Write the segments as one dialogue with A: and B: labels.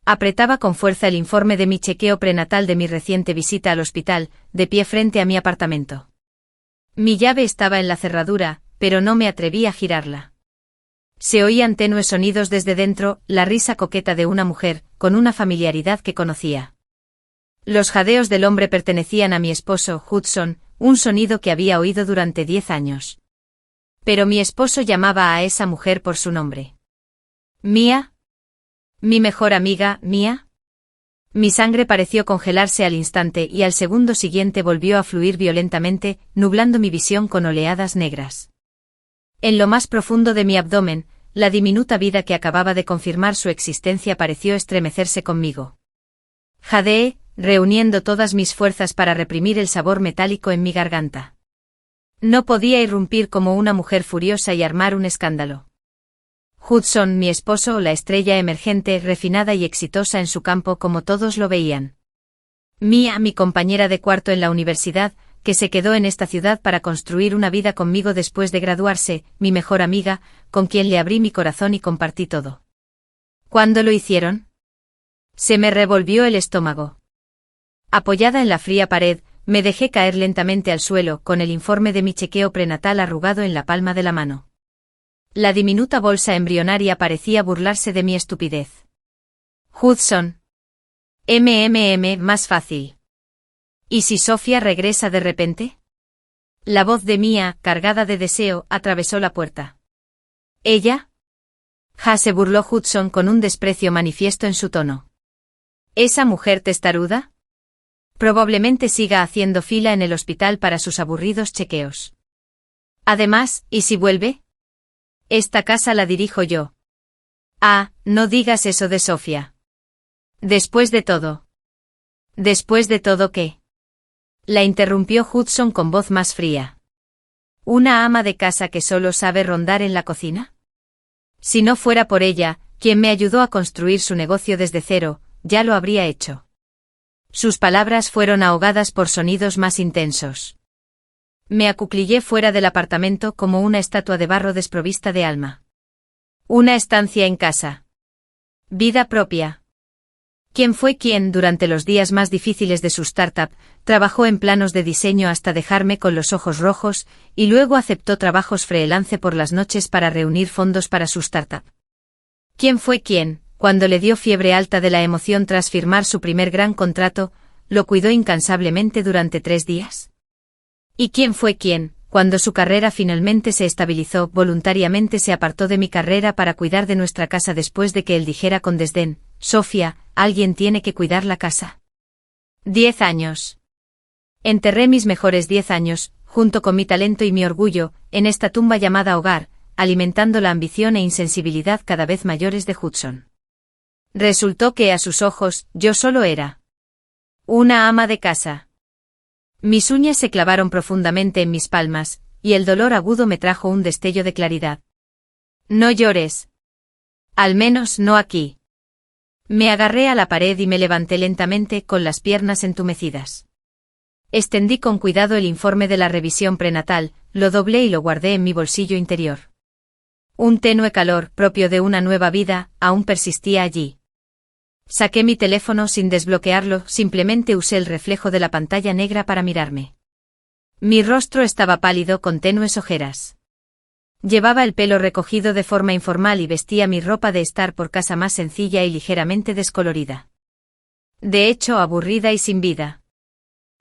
A: Apretaba con fuerza el informe de mi chequeo prenatal de mi reciente visita al hospital, de pie frente a mi apartamento. Mi llave estaba en la cerradura, pero no me atreví a girarla. Se oían tenues sonidos desde dentro, la risa coqueta de una mujer, con una familiaridad que conocía. Los jadeos del hombre pertenecían a mi esposo, Hudson, un sonido que había oído durante 10 años. Pero mi esposo llamaba a esa mujer por su nombre. ¿Mía? ¿Mi mejor amiga, Mía? Mi sangre pareció congelarse al instante y al segundo siguiente volvió a fluir violentamente, nublando mi visión con oleadas negras. En lo más profundo de mi abdomen, la diminuta vida que acababa de confirmar su existencia pareció estremecerse conmigo. Jadeé, reuniendo todas mis fuerzas para reprimir el sabor metálico en mi garganta. No podía irrumpir como una mujer furiosa y armar un escándalo. Hudson, mi esposo, la estrella emergente, refinada y exitosa en su campo como todos lo veían. Mía, mi compañera de cuarto en la universidad, que se quedó en esta ciudad para construir una vida conmigo después de graduarse, mi mejor amiga, con quien le abrí mi corazón y compartí todo. ¿Cuándo lo hicieron? Se me revolvió el estómago. Apoyada en la fría pared, me dejé caer lentamente al suelo, con el informe de mi chequeo prenatal arrugado en la palma de la mano. La diminuta bolsa embrionaria parecía burlarse de mi estupidez. Hudson. Más fácil. ¿Y si Sofía regresa de repente? La voz de Mía, cargada de deseo, atravesó la puerta. ¿Ella? Se burló Hudson con un desprecio manifiesto en su tono. ¿Esa mujer testaruda? Probablemente siga haciendo fila en el hospital para sus aburridos chequeos. Además, ¿y si vuelve? Esta casa la dirijo yo. No digas eso de Sofía. Después de todo. ¿Después de todo qué? La interrumpió Hudson con voz más fría. ¿Una ama de casa que solo sabe rondar en la cocina? Si no fuera por ella, quien me ayudó a construir su negocio desde cero, ya lo habría hecho. Sus palabras fueron ahogadas por sonidos más intensos. Me acuclillé fuera del apartamento como una estatua de barro desprovista de alma. Una estancia en casa. Vida propia. ¿Quién fue quien, durante los días más difíciles de su startup, trabajó en planos de diseño hasta dejarme con los ojos rojos, y luego aceptó trabajos freelance por las noches para reunir fondos para su startup? ¿Quién fue quien, cuando le dio fiebre alta de la emoción tras firmar su primer gran contrato, lo cuidó incansablemente durante 3 días? ¿Y quién fue quien, cuando su carrera finalmente se estabilizó, voluntariamente se apartó de mi carrera para cuidar de nuestra casa después de que él dijera con desdén: Sofía, alguien tiene que cuidar la casa? 10 años. Enterré mis mejores 10 años, junto con mi talento y mi orgullo, en esta tumba llamada hogar, alimentando la ambición e insensibilidad cada vez mayores de Hudson. Resultó que a sus ojos, yo solo era una ama de casa. Mis uñas se clavaron profundamente en mis palmas, y el dolor agudo me trajo un destello de claridad. No llores. Al menos no aquí. Me agarré a la pared y me levanté lentamente con las piernas entumecidas. Extendí con cuidado el informe de la revisión prenatal, lo doblé y lo guardé en mi bolsillo interior. Un tenue calor, propio de una nueva vida, aún persistía allí. Saqué mi teléfono sin desbloquearlo, simplemente usé el reflejo de la pantalla negra para mirarme. Mi rostro estaba pálido con tenues ojeras. Llevaba el pelo recogido de forma informal y vestía mi ropa de estar por casa más sencilla y ligeramente descolorida. De hecho, aburrida y sin vida.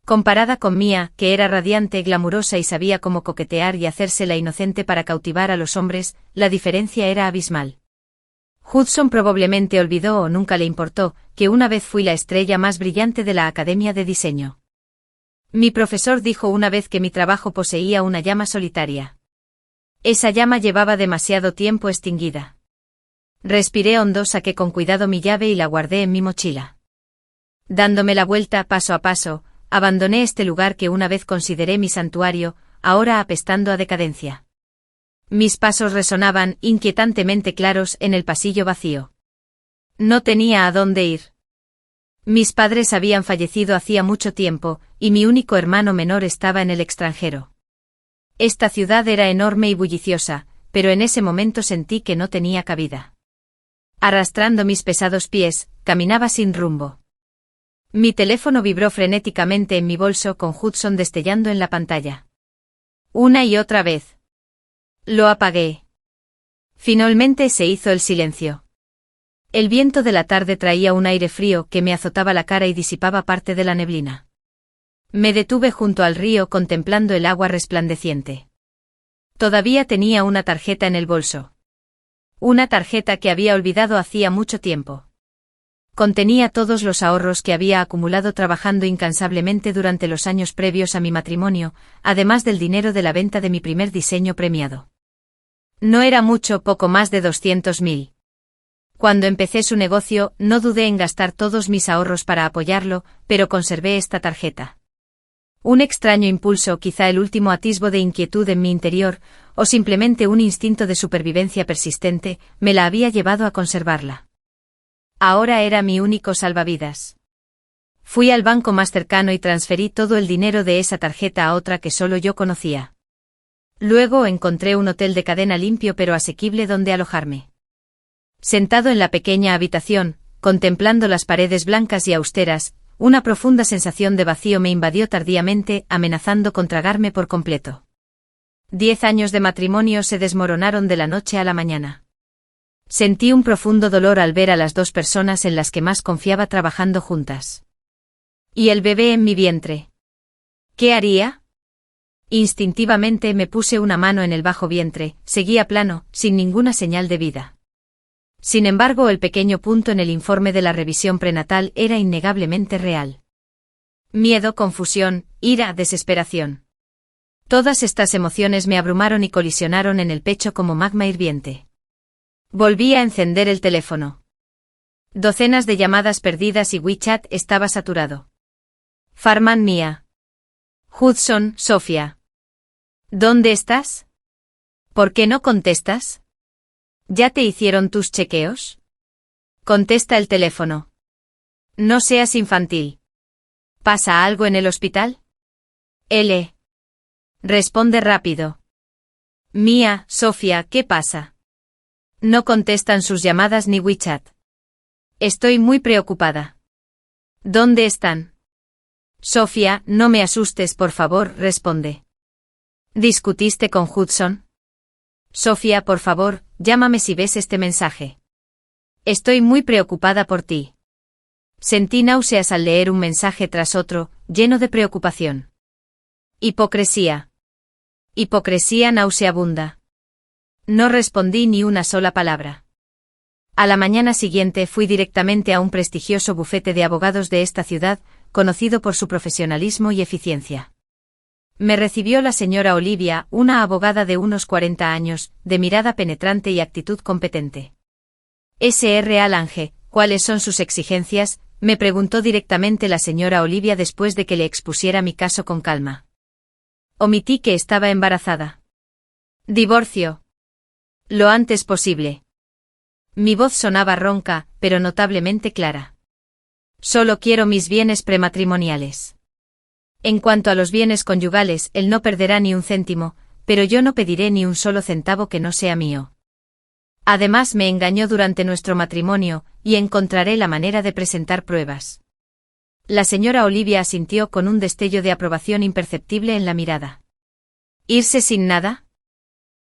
A: Comparada con Mía, que era radiante, glamurosa y sabía cómo coquetear y hacerse la inocente para cautivar a los hombres, la diferencia era abismal. Hudson probablemente olvidó o nunca le importó que una vez fui la estrella más brillante de la Academia de Diseño. Mi profesor dijo una vez que mi trabajo poseía una llama solitaria. Esa llama llevaba demasiado tiempo extinguida. Respiré hondo, saqué con cuidado mi llave y la guardé en mi mochila. Dándome la vuelta paso a paso, abandoné este lugar que una vez consideré mi santuario, ahora apestando a decadencia. Mis pasos resonaban, inquietantemente claros, en el pasillo vacío. No tenía a dónde ir. Mis padres habían fallecido hacía mucho tiempo, y mi único hermano menor estaba en el extranjero. Esta ciudad era enorme y bulliciosa, pero en ese momento sentí que no tenía cabida. Arrastrando mis pesados pies, caminaba sin rumbo. Mi teléfono vibró frenéticamente en mi bolso con Hudson destellando en la pantalla. Una y otra vez. Lo apagué. Finalmente se hizo el silencio. El viento de la tarde traía un aire frío que me azotaba la cara y disipaba parte de la neblina. Me detuve junto al río contemplando el agua resplandeciente. Todavía tenía una tarjeta en el bolso. Una tarjeta que había olvidado hacía mucho tiempo. Contenía todos los ahorros que había acumulado trabajando incansablemente durante los años previos a mi matrimonio, además del dinero de la venta de mi primer diseño premiado. No era mucho, poco más de 200.000. Cuando empecé su negocio, no dudé en gastar todos mis ahorros para apoyarlo, pero conservé esta tarjeta. Un extraño impulso, quizá el último atisbo de inquietud en mi interior, o simplemente un instinto de supervivencia persistente, me la había llevado a conservarla. Ahora era mi único salvavidas. Fui al banco más cercano y transferí todo el dinero de esa tarjeta a otra que solo yo conocía. Luego encontré un hotel de cadena limpio pero asequible donde alojarme. Sentado en la pequeña habitación, contemplando las paredes blancas y austeras, una profunda sensación de vacío me invadió tardíamente, amenazando con tragarme por completo. 10 años de matrimonio se desmoronaron de la noche a la mañana. Sentí un profundo dolor al ver a las dos personas en las que más confiaba trabajando juntas. ¿Y el bebé en mi vientre? ¿Qué haría? Instintivamente me puse una mano en el bajo vientre, seguía plano, sin ninguna señal de vida. Sin embargo, el pequeño punto en el informe de la revisión prenatal era innegablemente real. Miedo, confusión, ira, desesperación. Todas estas emociones me abrumaron y colisionaron en el pecho como magma hirviente. Volví a encender el teléfono. Docenas de llamadas perdidas y WeChat estaba saturado. Farman Mia. Hudson, Sofía. ¿Dónde estás? ¿Por qué no contestas? ¿Ya te hicieron tus chequeos? Contesta el teléfono. No seas infantil. ¿Pasa algo en el hospital? L. Responde rápido. Mía, Sofía, ¿qué pasa? No contestan sus llamadas ni WeChat. Estoy muy preocupada. ¿Dónde están? Sofía, no me asustes, por favor, responde. ¿Discutiste con Hudson? Sofía, por favor, llámame si ves este mensaje. Estoy muy preocupada por ti. Sentí náuseas al leer un mensaje tras otro, lleno de preocupación. Hipocresía. Hipocresía nauseabunda. No respondí ni una sola palabra. A la mañana siguiente fui directamente a un prestigioso bufete de abogados de esta ciudad, conocido por su profesionalismo y eficiencia. Me recibió la señora Olivia, una abogada de unos 40 años, de mirada penetrante y actitud competente. Sr. Alange, ¿cuáles son sus exigencias?, me preguntó directamente la señora Olivia después de que le expusiera mi caso con calma. Omití que estaba embarazada. Divorcio. Lo antes posible. Mi voz sonaba ronca, pero notablemente clara. Solo quiero mis bienes prematrimoniales. En cuanto a los bienes conyugales, él no perderá ni un céntimo, pero yo no pediré ni un solo centavo que no sea mío. Además me engañó durante nuestro matrimonio, y encontraré la manera de presentar pruebas. La señora Olivia asintió con un destello de aprobación imperceptible en la mirada. ¿Irse sin nada?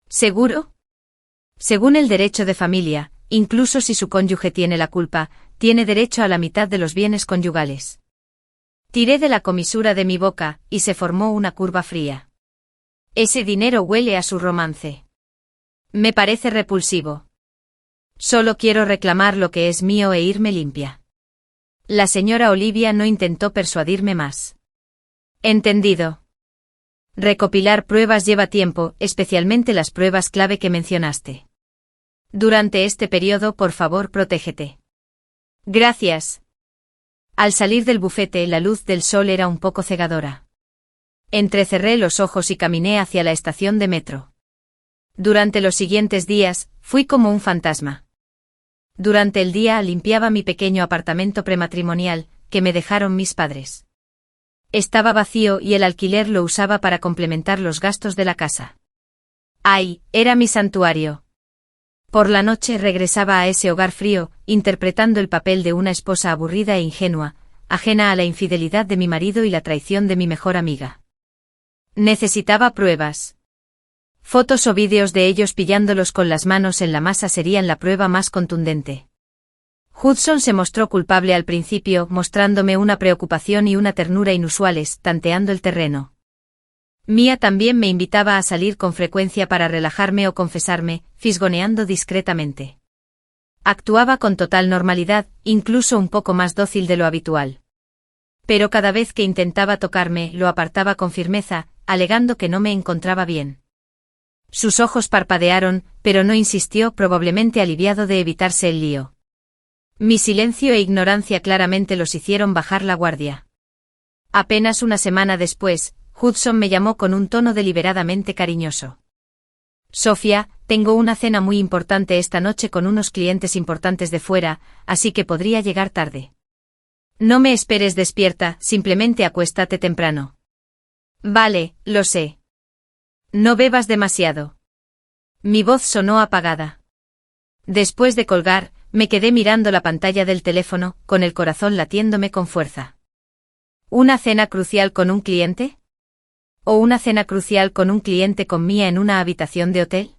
A: ¿Seguro? Según el derecho de familia, incluso si su cónyuge tiene la culpa, tiene derecho a la mitad de los bienes conyugales. Tiré de la comisura de mi boca, y se formó una curva fría. Ese dinero huele a su romance. Me parece repulsivo. Solo quiero reclamar lo que es mío e irme limpia. La señora Olivia no intentó persuadirme más. Entendido. Recopilar pruebas lleva tiempo, especialmente las pruebas clave que mencionaste. Durante este periodo, por favor, protégete. Gracias. Al salir del bufete, la luz del sol era un poco cegadora. Entrecerré los ojos y caminé hacia la estación de metro. Durante los siguientes días, fui como un fantasma. Durante el día limpiaba mi pequeño apartamento prematrimonial, que me dejaron mis padres. Estaba vacío y el alquiler lo usaba para complementar los gastos de la casa. ¡Ay! Era mi santuario. Por la noche regresaba a ese hogar frío, interpretando el papel de una esposa aburrida e ingenua, ajena a la infidelidad de mi marido y la traición de mi mejor amiga. Necesitaba pruebas. Fotos o vídeos de ellos pillándolos con las manos en la masa serían la prueba más contundente. Hudson se mostró culpable al principio, mostrándome una preocupación y una ternura inusuales, tanteando el terreno. Mia también me invitaba a salir con frecuencia para relajarme o confesarme, fisgoneando discretamente. Actuaba con total normalidad, incluso un poco más dócil de lo habitual. Pero cada vez que intentaba tocarme, lo apartaba con firmeza, alegando que no me encontraba bien. Sus ojos parpadearon, pero no insistió, probablemente aliviado de evitarse el lío. Mi silencio e ignorancia claramente los hicieron bajar la guardia. Apenas una semana después, Hudson me llamó con un tono deliberadamente cariñoso. Sofía, tengo una cena muy importante esta noche con unos clientes importantes de fuera, así que podría llegar tarde. No me esperes despierta, simplemente acuéstate temprano. Vale, lo sé. No bebas demasiado. Mi voz sonó apagada. Después de colgar, me quedé mirando la pantalla del teléfono, con el corazón latiéndome con fuerza. ¿Una cena crucial con un cliente? ¿O una cena crucial con un cliente con Mia en una habitación de hotel?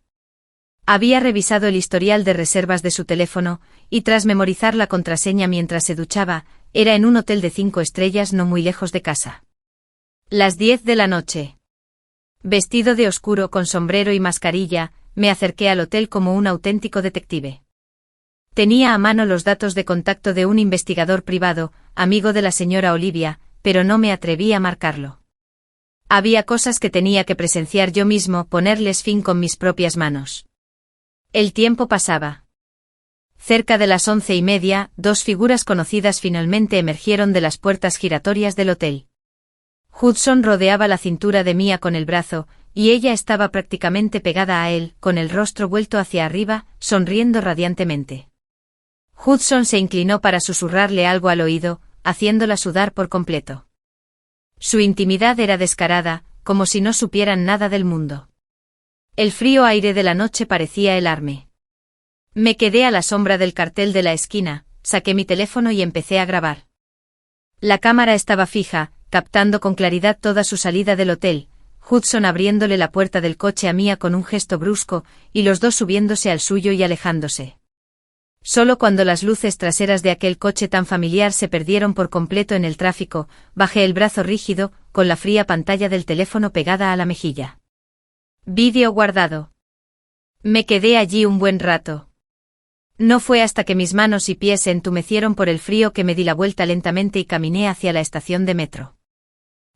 A: Había revisado el historial de reservas de su teléfono, y tras memorizar la contraseña mientras se duchaba, era en un hotel de 5 estrellas no muy lejos de casa. Las 10 de la noche. Vestido de oscuro con sombrero y mascarilla, me acerqué al hotel como un auténtico detective. Tenía a mano los datos de contacto de un investigador privado, amigo de la señora Olivia, pero no me atreví a marcarlo. Había cosas que tenía que presenciar yo mismo, ponerles fin con mis propias manos. El tiempo pasaba. Cerca de las 11:30, 2 figuras conocidas finalmente emergieron de las puertas giratorias del hotel. Hudson rodeaba la cintura de Mia con el brazo, y ella estaba prácticamente pegada a él, con el rostro vuelto hacia arriba, sonriendo radiantemente. Hudson se inclinó para susurrarle algo al oído, haciéndola sudar por completo. Su intimidad era descarada, como si no supieran nada del mundo. El frío aire de la noche parecía helarme. Me quedé a la sombra del cartel de la esquina, saqué mi teléfono y empecé a grabar. La cámara estaba fija, captando con claridad toda su salida del hotel, Hudson abriéndole la puerta del coche a Mia con un gesto brusco, y los dos subiéndose al suyo y alejándose. Solo cuando las luces traseras de aquel coche tan familiar se perdieron por completo en el tráfico, bajé el brazo rígido, con la fría pantalla del teléfono pegada a la mejilla. Vídeo guardado. Me quedé allí un buen rato. No fue hasta que mis manos y pies se entumecieron por el frío que me di la vuelta lentamente y caminé hacia la estación de metro.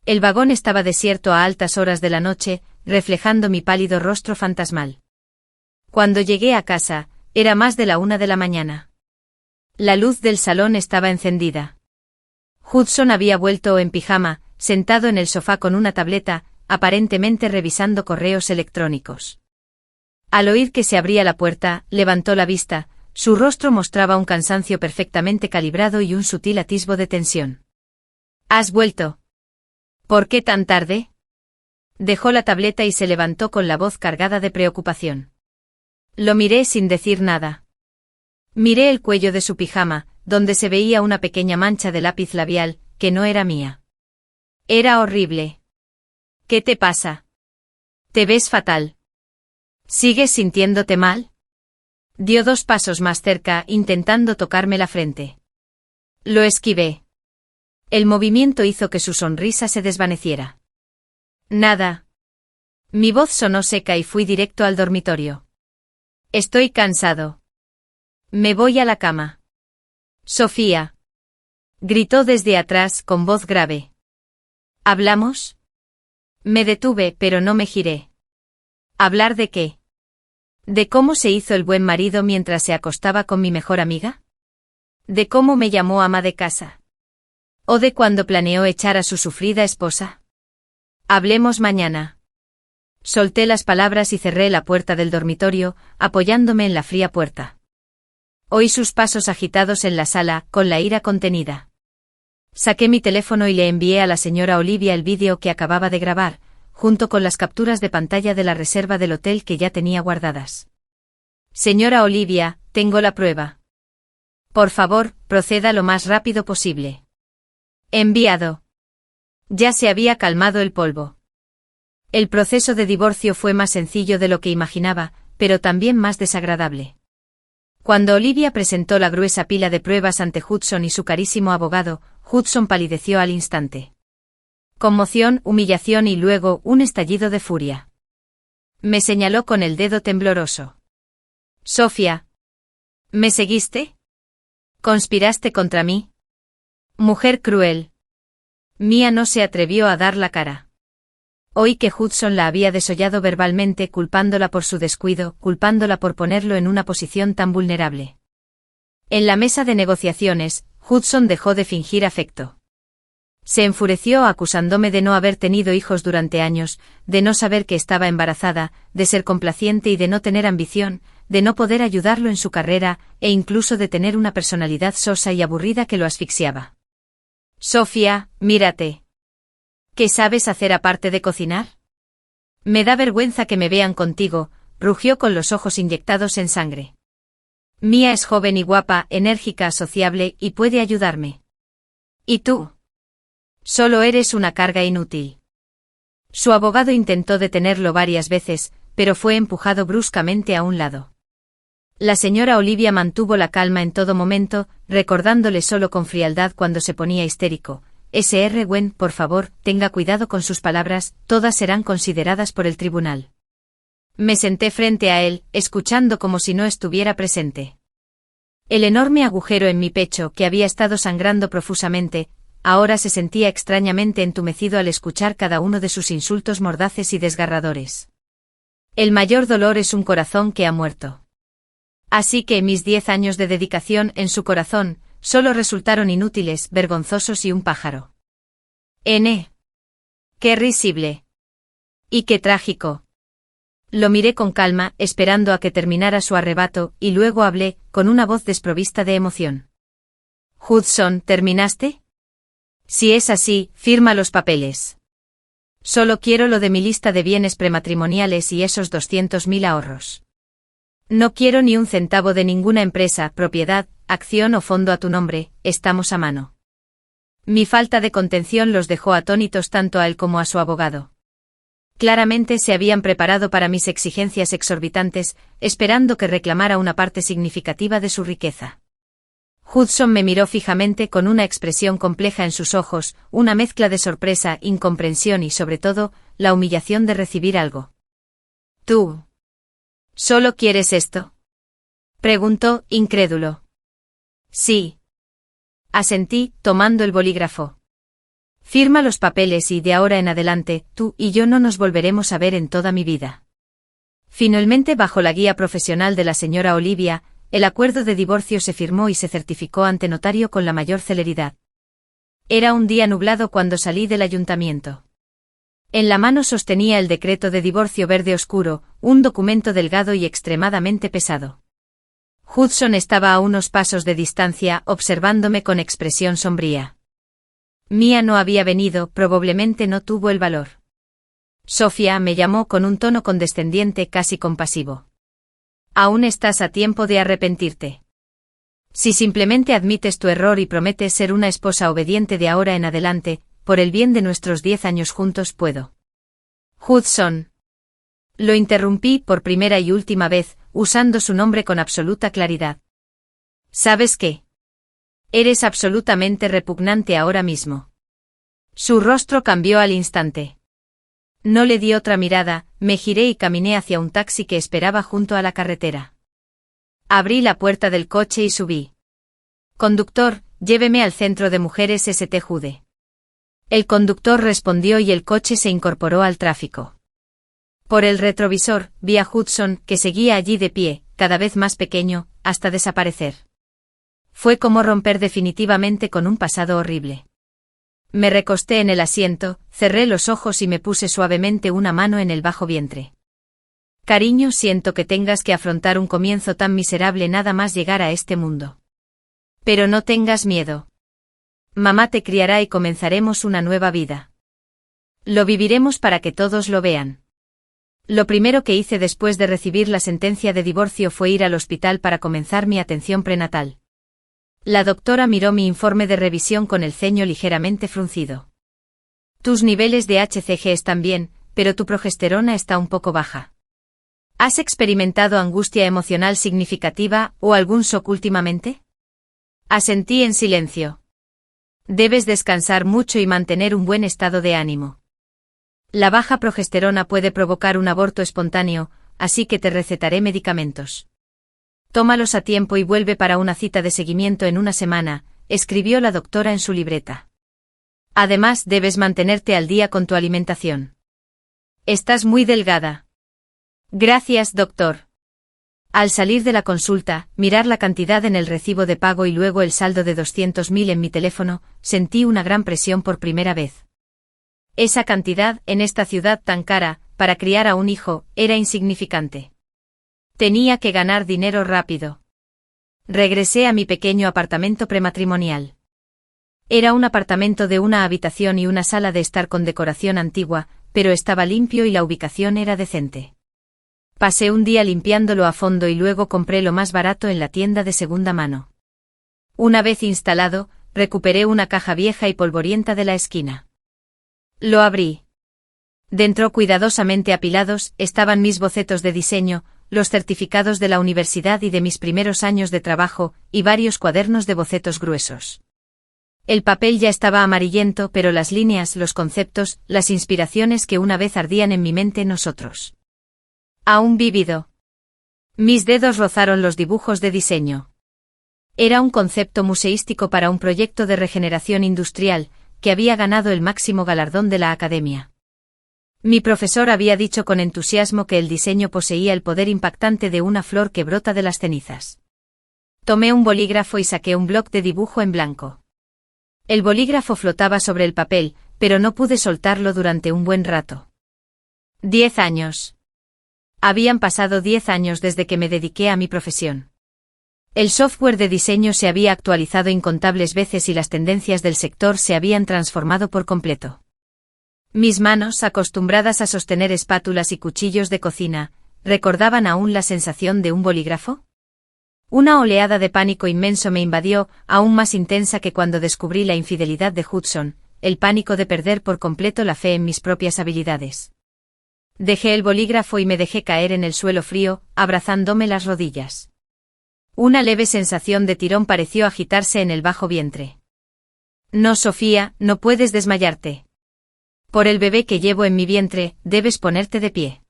A: El vagón estaba desierto a altas horas de la noche, reflejando mi pálido rostro fantasmal. Cuando llegué a casa, era más de la 1 de la mañana. La luz del salón estaba encendida. Hudson había vuelto en pijama, sentado en el sofá con una tableta, aparentemente revisando correos electrónicos. Al oír que se abría la puerta, levantó la vista, su rostro mostraba un cansancio perfectamente calibrado y un sutil atisbo de tensión. ¿Has vuelto? ¿Por qué tan tarde? Dejó la tableta y se levantó con la voz cargada de preocupación. Lo miré sin decir nada. Miré el cuello de su pijama, donde se veía una pequeña mancha de lápiz labial, que no era mía. Era horrible. ¿Qué te pasa? Te ves fatal. ¿Sigues sintiéndote mal? Dio 2 pasos más cerca, intentando tocarme la frente. Lo esquivé. El movimiento hizo que su sonrisa se desvaneciera. Nada. Mi voz sonó seca y fui directo al dormitorio. Estoy cansado. Me voy a la cama. Sofía. Gritó desde atrás con voz grave. ¿Hablamos? Me detuve, pero no me giré. ¿Hablar de qué? ¿De cómo se hizo el buen marido mientras se acostaba con mi mejor amiga? ¿De cómo me llamó ama de casa? ¿O de cuando planeó echar a su sufrida esposa? Hablemos mañana. Solté las palabras y cerré la puerta del dormitorio, apoyándome en la fría puerta. Oí sus pasos agitados en la sala, con la ira contenida. Saqué mi teléfono y le envié a la señora Olivia el vídeo que acababa de grabar, junto con las capturas de pantalla de la reserva del hotel que ya tenía guardadas. Señora Olivia, tengo la prueba. Por favor, proceda lo más rápido posible. Enviado. Ya se había calmado el polvo. El proceso de divorcio fue más sencillo de lo que imaginaba, pero también más desagradable. Cuando Olivia presentó la gruesa pila de pruebas ante Hudson y su carísimo abogado, Hudson palideció al instante. Conmoción, humillación y luego un estallido de furia. Me señaló con el dedo tembloroso. Sofía. ¿Me seguiste? ¿Conspiraste contra mí? Mujer cruel. Mia no se atrevió a dar la cara. Oí que Hudson la había desollado verbalmente, culpándola por su descuido, culpándola por ponerlo en una posición tan vulnerable. En la mesa de negociaciones, Hudson dejó de fingir afecto. Se enfureció acusándome de no haber tenido hijos durante años, de no saber que estaba embarazada, de ser complaciente y de no tener ambición, de no poder ayudarlo en su carrera, e incluso de tener una personalidad sosa y aburrida que lo asfixiaba. Sofía, mírate. ¿Qué sabes hacer aparte de cocinar? Me da vergüenza que me vean contigo, rugió con los ojos inyectados en sangre. Mia es joven y guapa, enérgica, sociable y puede ayudarme. ¿Y tú? Solo eres una carga inútil. Su abogado intentó detenerlo varias veces, pero fue empujado bruscamente a un lado. La señora Olivia mantuvo la calma en todo momento, recordándole solo con frialdad cuando se ponía histérico. Sr. Gwen, por favor, tenga cuidado con sus palabras, todas serán consideradas por el tribunal. Me senté frente a él, escuchando como si no estuviera presente. El enorme agujero en mi pecho, que había estado sangrando profusamente, ahora se sentía extrañamente entumecido al escuchar cada uno de sus insultos mordaces y desgarradores. El mayor dolor es un corazón que ha muerto. Así que mis 10 años de dedicación en su corazón, solo resultaron inútiles, vergonzosos y un pájaro. N. ¡Qué risible! Y qué trágico. Lo miré con calma, esperando a que terminara su arrebato, y luego hablé, con una voz desprovista de emoción. Hudson, ¿terminaste? Si es así, firma los papeles. Solo quiero lo de mi lista de bienes prematrimoniales y esos 200.000 ahorros. No quiero ni un centavo de ninguna empresa, propiedad, acción o fondo a tu nombre, estamos a mano. Mi falta de contención los dejó atónitos tanto a él como a su abogado. Claramente se habían preparado para mis exigencias exorbitantes, esperando que reclamara una parte significativa de su riqueza. Hudson me miró fijamente con una expresión compleja en sus ojos, una mezcla de sorpresa, incomprensión y, sobre todo, la humillación de recibir algo. ¿Tú solo quieres esto? Preguntó, incrédulo. Sí. Asentí, tomando el bolígrafo. Firma los papeles y de ahora en adelante, tú y yo no nos volveremos a ver en toda mi vida. Finalmente, bajo la guía profesional de la señora Olivia, el acuerdo de divorcio se firmó y se certificó ante notario con la mayor celeridad. Era un día nublado cuando salí del ayuntamiento. En la mano sostenía el decreto de divorcio verde oscuro, un documento delgado y extremadamente pesado. Hudson estaba a unos pasos de distancia, observándome con expresión sombría. Mia no había venido, probablemente no tuvo el valor. Sofía, me llamó con un tono condescendiente, casi compasivo. Aún estás a tiempo de arrepentirte. Si simplemente admites tu error y prometes ser una esposa obediente de ahora en adelante, por el bien de nuestros 10 años juntos puedo. Hudson. Lo interrumpí por primera y última vez, usando su nombre con absoluta claridad. ¿Sabes qué? Eres absolutamente repugnante ahora mismo. Su rostro cambió al instante. No le di otra mirada, me giré y caminé hacia un taxi que esperaba junto a la carretera. Abrí la puerta del coche y subí. Conductor, lléveme al centro de mujeres St. Jude. El conductor respondió y el coche se incorporó al tráfico. Por el retrovisor, vi a Hudson, que seguía allí de pie, cada vez más pequeño, hasta desaparecer. Fue como romper definitivamente con un pasado horrible. Me recosté en el asiento, cerré los ojos y me puse suavemente una mano en el bajo vientre. Cariño, siento que tengas que afrontar un comienzo tan miserable nada más llegar a este mundo. Pero no tengas miedo. Mamá te criará y comenzaremos una nueva vida. Lo viviremos para que todos lo vean. Lo primero que hice después de recibir la sentencia de divorcio fue ir al hospital para comenzar mi atención prenatal. La doctora miró mi informe de revisión con el ceño ligeramente fruncido. Tus niveles de HCG están bien, pero tu progesterona está un poco baja. ¿Has experimentado angustia emocional significativa o algún shock últimamente? Asentí en silencio. Debes descansar mucho y mantener un buen estado de ánimo. La baja progesterona puede provocar un aborto espontáneo, así que te recetaré medicamentos. Tómalos a tiempo y vuelve para una cita de seguimiento en una semana, escribió la doctora en su libreta. Además, debes mantenerte al día con tu alimentación. Estás muy delgada. Gracias, doctor. Al salir de la consulta, mirar la cantidad en el recibo de pago y luego el saldo de 200.000 en mi teléfono, sentí una gran presión por primera vez. Esa cantidad, en esta ciudad tan cara, para criar a un hijo, era insignificante. Tenía que ganar dinero rápido. Regresé a mi pequeño apartamento prematrimonial. Era un apartamento de una habitación y una sala de estar con decoración antigua, pero estaba limpio y la ubicación era decente. Pasé un día limpiándolo a fondo y luego compré lo más barato en la tienda de segunda mano. Una vez instalado, recuperé una caja vieja y polvorienta de la esquina. Lo abrí. Dentro, cuidadosamente apilados, estaban mis bocetos de diseño, los certificados de la universidad y de mis primeros años de trabajo, y varios cuadernos de bocetos gruesos. El papel ya estaba amarillento, pero las líneas, los conceptos, las inspiraciones que una vez ardían en mi mente nosotros. Aún vívido. Mis dedos rozaron los dibujos de diseño. Era un concepto museístico para un proyecto de regeneración industrial, que había ganado el máximo galardón de la Academia. Mi profesor había dicho con entusiasmo que el diseño poseía el poder impactante de una flor que brota de las cenizas. Tomé un bolígrafo y saqué un bloc de dibujo en blanco. El bolígrafo flotaba sobre el papel, pero no pude soltarlo durante un buen rato. 10 años. Habían pasado 10 años desde que me dediqué a mi profesión. El software de diseño se había actualizado incontables veces y las tendencias del sector se habían transformado por completo. Mis manos, acostumbradas a sostener espátulas y cuchillos de cocina, ¿recordaban aún la sensación de un bolígrafo? Una oleada de pánico inmenso me invadió, aún más intensa que cuando descubrí la infidelidad de Hudson, el pánico de perder por completo la fe en mis propias habilidades. Dejé el bolígrafo y me dejé caer en el suelo frío, abrazándome las rodillas. Una leve sensación de tirón pareció agitarse en el bajo vientre. No, Sofía, no puedes desmayarte. Por el bebé que llevo en mi vientre, debes ponerte de pie.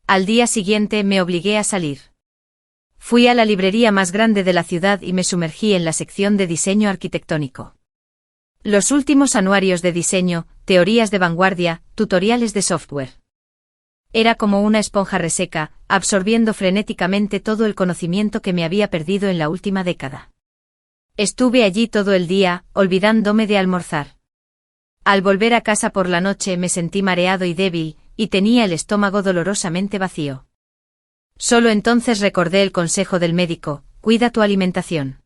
A: Al día siguiente me obligué a salir. Fui a la librería más grande de la ciudad y me sumergí en la sección de diseño arquitectónico. Los últimos anuarios de diseño, teorías de vanguardia, tutoriales de software. Era como una esponja reseca, absorbiendo frenéticamente todo el conocimiento que me había perdido en la última década. Estuve allí todo el día, olvidándome de almorzar. Al volver a casa por la noche me sentí mareado y débil, y tenía el estómago dolorosamente vacío. Solo entonces recordé el consejo del médico: cuida tu alimentación.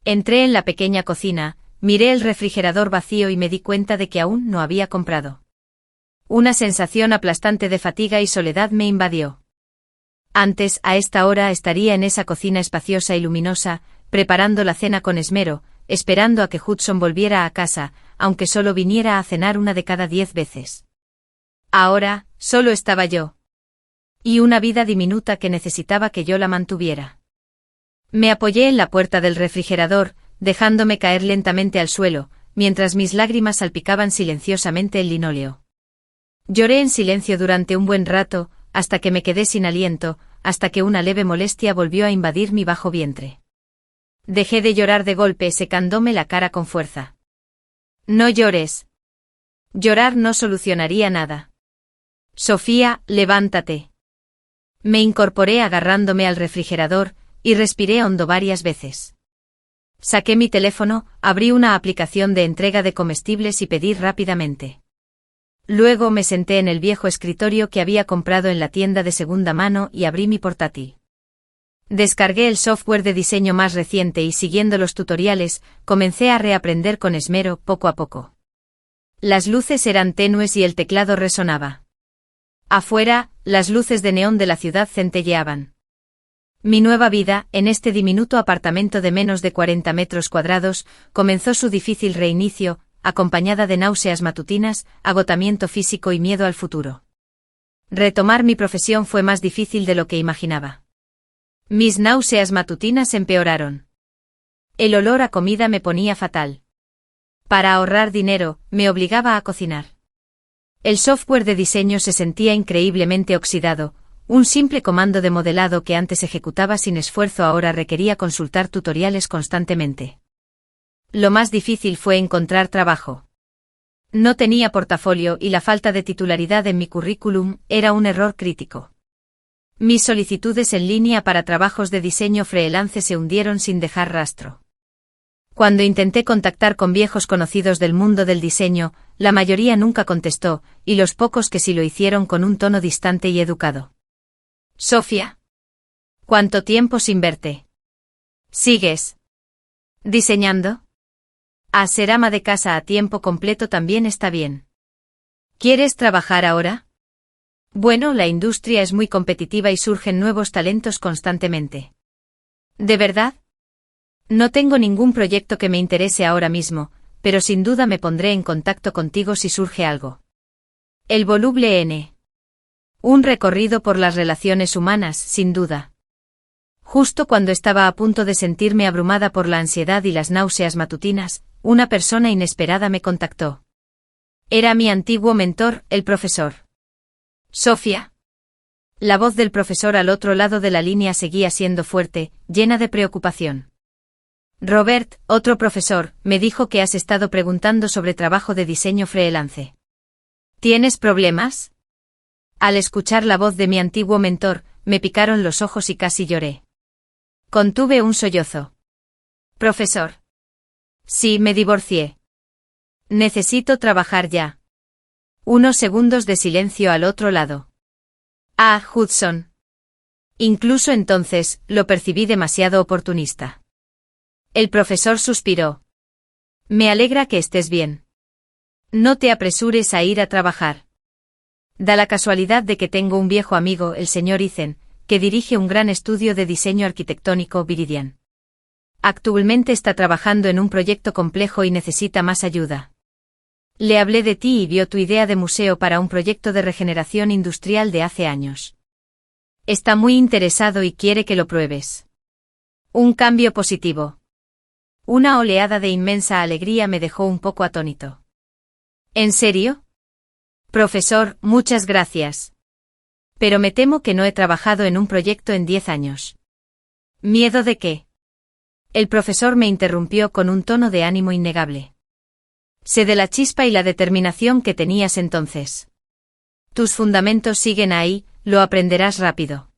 A: Entré en la pequeña cocina, miré el refrigerador vacío y me di cuenta de que aún no había comprado. Una sensación aplastante de fatiga y soledad me invadió. Antes, a esta hora, estaría en esa cocina espaciosa y luminosa, preparando la cena con esmero, esperando a que Hudson volviera a casa, aunque solo viniera a cenar una de cada 10 veces. Ahora, solo estaba yo. Y una vida diminuta que necesitaba que yo la mantuviera. Me apoyé en la puerta del refrigerador, dejándome caer lentamente al suelo, mientras mis lágrimas salpicaban silenciosamente el linóleo. Lloré en silencio durante un buen rato, hasta que me quedé sin aliento, hasta que una leve molestia volvió a invadir mi bajo vientre. Dejé de llorar de golpe, secándome la cara con fuerza. No llores. Llorar no solucionaría nada. Sofía, levántate. Me incorporé agarrándome al refrigerador, y respiré hondo varias veces. Saqué mi teléfono, abrí una aplicación de entrega de comestibles y pedí rápidamente. Luego me senté en el viejo escritorio que había comprado en la tienda de segunda mano y abrí mi portátil. Descargué el software de diseño más reciente y, siguiendo los tutoriales, comencé a reaprender con esmero poco a poco. Las luces eran tenues y el teclado resonaba. Afuera, las luces de neón de la ciudad centelleaban. Mi nueva vida, en este diminuto apartamento de menos de 40 metros cuadrados, comenzó su difícil reinicio, acompañada de náuseas matutinas, agotamiento físico y miedo al futuro. Retomar mi profesión fue más difícil de lo que imaginaba. Mis náuseas matutinas empeoraron. El olor a comida me ponía fatal. Para ahorrar dinero, me obligaba a cocinar. El software de diseño se sentía increíblemente oxidado. Un simple comando de modelado que antes ejecutaba sin esfuerzo ahora requería consultar tutoriales constantemente. Lo más difícil fue encontrar trabajo. No tenía portafolio y la falta de titularidad en mi currículum era un error crítico. Mis solicitudes en línea para trabajos de diseño freelance se hundieron sin dejar rastro. Cuando intenté contactar con viejos conocidos del mundo del diseño, la mayoría nunca contestó, y los pocos que sí lo hicieron con un tono distante y educado. Sofía. ¿Cuánto tiempo sin verte? ¿Sigues diseñando? A ser ama de casa a tiempo completo también está bien. ¿Quieres trabajar ahora? Bueno, la industria es muy competitiva y surgen nuevos talentos constantemente. ¿De verdad? No tengo ningún proyecto que me interese ahora mismo, pero sin duda me pondré en contacto contigo si surge algo. El voluble N. Un recorrido por las relaciones humanas, sin duda. Justo cuando estaba a punto de sentirme abrumada por la ansiedad y las náuseas matutinas, una persona inesperada me contactó. Era mi antiguo mentor, el profesor. Sofía. La voz del profesor al otro lado de la línea seguía siendo fuerte, llena de preocupación. Robert, otro profesor, me dijo que has estado preguntando sobre trabajo de diseño freelance. ¿Tienes problemas? Al escuchar la voz de mi antiguo mentor, me picaron los ojos y casi lloré. Contuve un sollozo. Profesor. Sí, me divorcié. Necesito trabajar ya. Unos segundos de silencio al otro lado. Ah, Hudson. Incluso entonces, lo percibí demasiado oportunista. El profesor suspiró. Me alegra que estés bien. No te apresures a ir a trabajar. Da la casualidad de que tengo un viejo amigo, el señor Ethan, que dirige un gran estudio de diseño arquitectónico, Viridian. Actualmente está trabajando en un proyecto complejo y necesita más ayuda. Le hablé de ti y vio tu idea de museo para un proyecto de regeneración industrial de hace años. Está muy interesado y quiere que lo pruebes. Un cambio positivo. Una oleada de inmensa alegría me dejó un poco atónito. ¿En serio? Profesor, muchas gracias. Pero me temo que no he trabajado en un proyecto en 10 años. ¿Miedo de qué? El profesor me interrumpió con un tono de ánimo innegable. Sé de la chispa y la determinación que tenías entonces. Tus fundamentos siguen ahí, lo aprenderás rápido.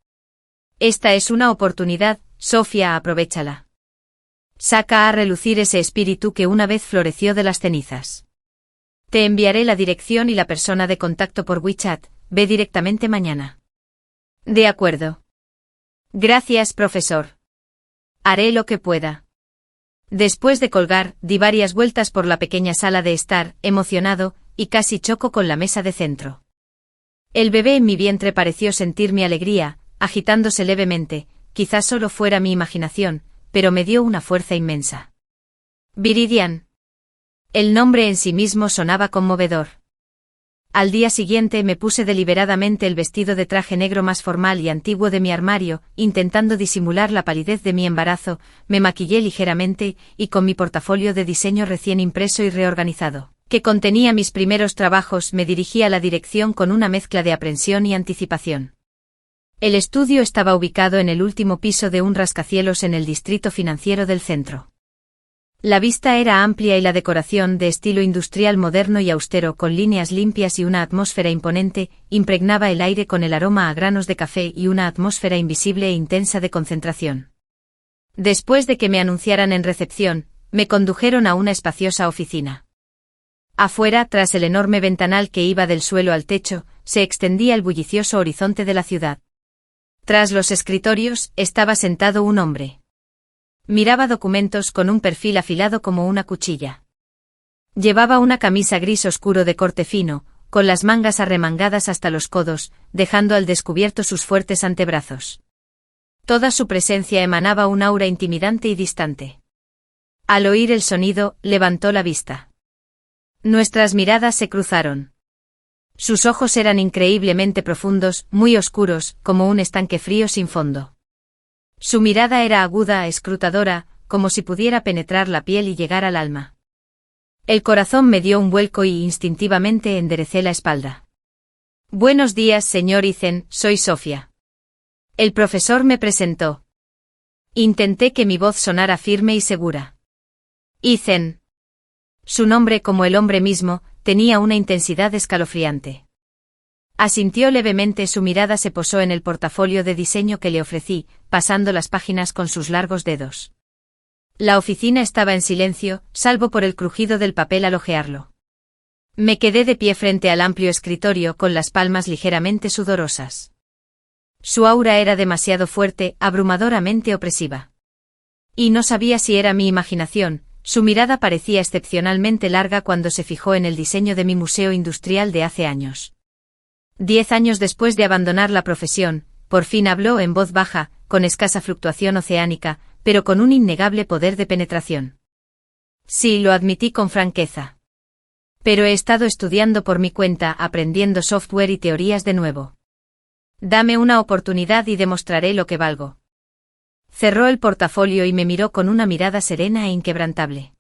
A: Esta es una oportunidad, Sofía, aprovéchala. Saca a relucir ese espíritu que una vez floreció de las cenizas. Te enviaré la dirección y la persona de contacto por WeChat, ve directamente mañana. De acuerdo. Gracias, profesor. Haré lo que pueda. Después de colgar, di varias vueltas por la pequeña sala de estar, emocionado, y casi choco con la mesa de centro. El bebé en mi vientre pareció sentir mi alegría, agitándose levemente, quizás solo fuera mi imaginación, pero me dio una fuerza inmensa. Viridian. El nombre en sí mismo sonaba conmovedor. Al día siguiente me puse deliberadamente el vestido de traje negro más formal y antiguo de mi armario, intentando disimular la palidez de mi embarazo, me maquillé ligeramente, y con mi portafolio de diseño recién impreso y reorganizado, que contenía mis primeros trabajos, me dirigí a la dirección con una mezcla de aprensión y anticipación. El estudio estaba ubicado en el último piso de un rascacielos en el distrito financiero del centro. La vista era amplia y la decoración, de estilo industrial moderno y austero, con líneas limpias y una atmósfera imponente, impregnaba el aire con el aroma a granos de café y una atmósfera invisible e intensa de concentración. Después de que me anunciaran en recepción, me condujeron a una espaciosa oficina. Afuera, tras el enorme ventanal que iba del suelo al techo, se extendía el bullicioso horizonte de la ciudad. Tras los escritorios, estaba sentado un hombre. Miraba documentos con un perfil afilado como una cuchilla. Llevaba una camisa gris oscuro de corte fino, con las mangas arremangadas hasta los codos, dejando al descubierto sus fuertes antebrazos. Toda su presencia emanaba un aura intimidante y distante. Al oír el sonido, levantó la vista. Nuestras miradas se cruzaron. Sus ojos eran increíblemente profundos, muy oscuros, como un estanque frío sin fondo. Su mirada era aguda, escrutadora, como si pudiera penetrar la piel y llegar al alma. El corazón me dio un vuelco y instintivamente enderecé la espalda. Buenos días, señor Ethan, soy Sofía. El profesor me presentó. Intenté que mi voz sonara firme y segura. Ethan. Su nombre, como el hombre mismo, tenía una intensidad escalofriante. Asintió levemente, su mirada se posó en el portafolio de diseño que le ofrecí, pasando las páginas con sus largos dedos. La oficina estaba en silencio, salvo por el crujido del papel al hojearlo. Me quedé de pie frente al amplio escritorio con las palmas ligeramente sudorosas. Su aura era demasiado fuerte, abrumadoramente opresiva. Y no sabía si era mi imaginación. Su mirada parecía excepcionalmente larga cuando se fijó en el diseño de mi museo industrial de hace años. 10 años después de abandonar la profesión, por fin habló en voz baja, con escasa fluctuación oceánica, pero con un innegable poder de penetración. Sí, lo admití con franqueza. Pero he estado estudiando por mi cuenta, aprendiendo software y teorías de nuevo. Dame una oportunidad y demostraré lo que valgo. Cerró el portafolio y me miró con una mirada serena e inquebrantable.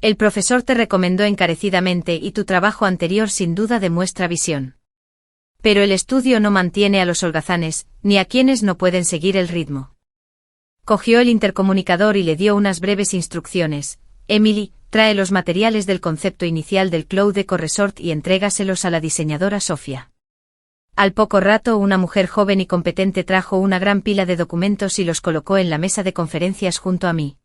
A: El profesor te recomendó encarecidamente y tu trabajo anterior sin duda demuestra visión. Pero el estudio no mantiene a los holgazanes, ni a quienes no pueden seguir el ritmo. Cogió el intercomunicador y le dio unas breves instrucciones. Emily, trae los materiales del concepto inicial del Cloud Eco Resort y entrégaselos a la diseñadora Sofía. Al poco rato una mujer joven y competente trajo una gran pila de documentos y los colocó en la mesa de conferencias junto a mí.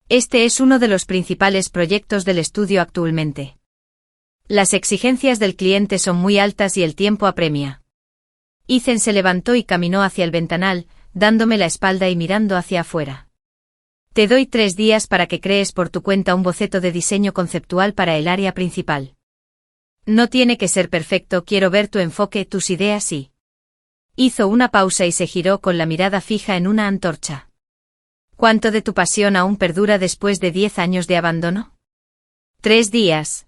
A: Este es uno de los principales proyectos del estudio actualmente. Las exigencias del cliente son muy altas y el tiempo apremia. Ethan se levantó y caminó hacia el ventanal, dándome la espalda y mirando hacia afuera. Te doy 3 días para que crees por tu cuenta un boceto de diseño conceptual para el área principal. No tiene que ser perfecto, quiero ver tu enfoque, tus ideas y... Hizo una pausa y se giró con la mirada fija en una antorcha. ¿Cuánto de tu pasión aún perdura después de 10 años de abandono? 3 días.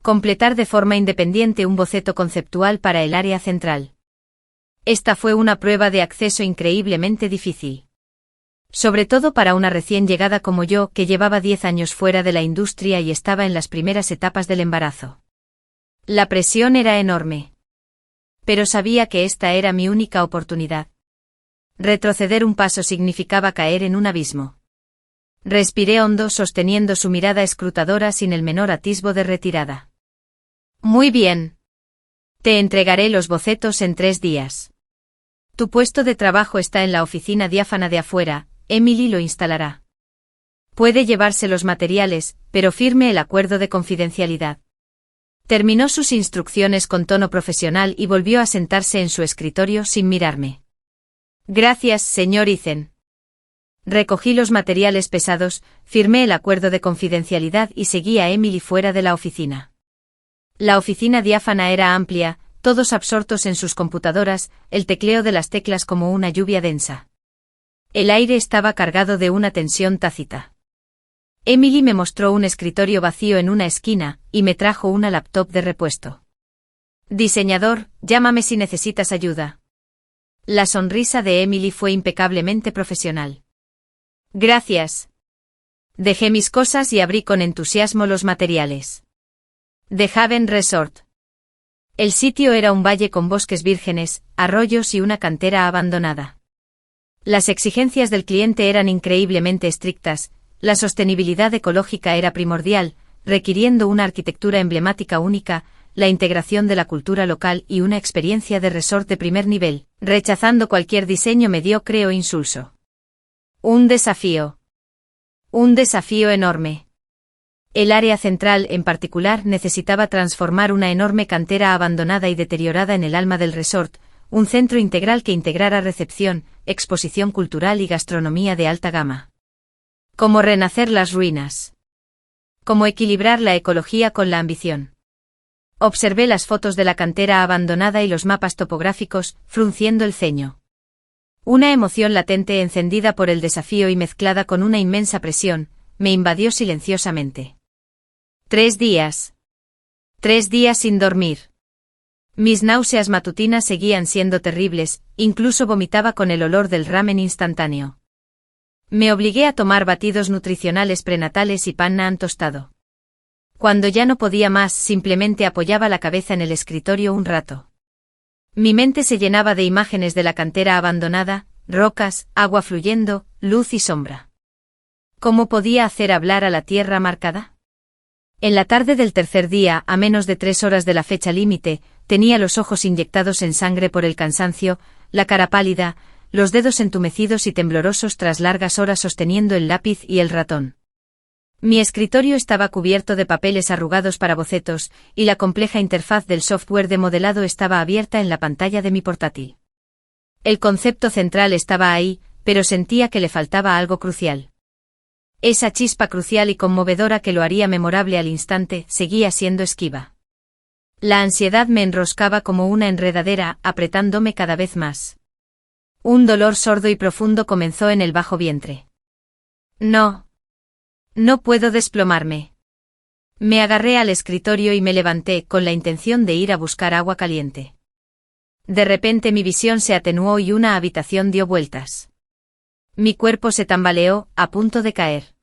A: Completar de forma independiente un boceto conceptual para el área central. Esta fue una prueba de acceso increíblemente difícil. Sobre todo para una recién llegada como yo, que llevaba 10 años fuera de la industria y estaba en las primeras etapas del embarazo. La presión era enorme. Pero sabía que esta era mi única oportunidad. Retroceder un paso significaba caer en un abismo. Respiré hondo, sosteniendo su mirada escrutadora sin el menor atisbo de retirada. Muy bien. Te entregaré los bocetos en 3 días. Tu puesto de trabajo está en la oficina diáfana de afuera, Emily lo instalará. Puede llevarse los materiales, pero firme el acuerdo de confidencialidad. Terminó sus instrucciones con tono profesional y volvió a sentarse en su escritorio sin mirarme. Gracias, señor Ethan. Recogí los materiales pesados, firmé el acuerdo de confidencialidad y seguí a Emily fuera de la oficina. La oficina diáfana era amplia, todos absortos en sus computadoras, el tecleo de las teclas como una lluvia densa. El aire estaba cargado de una tensión tácita. Emily me mostró un escritorio vacío en una esquina, y me trajo una laptop de repuesto. Diseñador, llámame si necesitas ayuda. La sonrisa de Emily fue impecablemente profesional. Gracias. Dejé mis cosas y abrí con entusiasmo los materiales. The Haven Resort. El sitio era un valle con bosques vírgenes, arroyos y una cantera abandonada. Las exigencias del cliente eran increíblemente estrictas. La sostenibilidad ecológica era primordial, requiriendo una arquitectura emblemática única, la integración de la cultura local y una experiencia de resort de primer nivel, rechazando cualquier diseño mediocre o insulso. Un desafío. Un desafío enorme. El área central, en particular, necesitaba transformar una enorme cantera abandonada y deteriorada en el alma del resort, un centro integral que integrara recepción, exposición cultural y gastronomía de alta gama. Cómo renacer las ruinas. Cómo equilibrar la ecología con la ambición. Observé las fotos de la cantera abandonada y los mapas topográficos, frunciendo el ceño. Una emoción latente encendida por el desafío y mezclada con una inmensa presión, me invadió silenciosamente. 3 días. 3 días sin dormir. Mis náuseas matutinas seguían siendo terribles, incluso vomitaba con el olor del ramen instantáneo. Me obligué a tomar batidos nutricionales prenatales y pan naan tostado. Cuando ya no podía más, simplemente apoyaba la cabeza en el escritorio un rato. Mi mente se llenaba de imágenes de la cantera abandonada, rocas, agua fluyendo, luz y sombra. ¿Cómo podía hacer hablar a la tierra marcada? En la tarde del tercer día, a menos de 3 horas de la fecha límite, tenía los ojos inyectados en sangre por el cansancio, la cara pálida, los dedos entumecidos y temblorosos tras largas horas sosteniendo el lápiz y el ratón. Mi escritorio estaba cubierto de papeles arrugados para bocetos, y la compleja interfaz del software de modelado estaba abierta en la pantalla de mi portátil. El concepto central estaba ahí, pero sentía que le faltaba algo crucial. Esa chispa crucial y conmovedora que lo haría memorable al instante seguía siendo esquiva. La ansiedad me enroscaba como una enredadera, apretándome cada vez más. Un dolor sordo y profundo comenzó en el bajo vientre. No. No puedo desplomarme. Me agarré al escritorio y me levanté con la intención de ir a buscar agua caliente. De repente mi visión se atenuó y una habitación dio vueltas. Mi cuerpo se tambaleó, a punto de caer.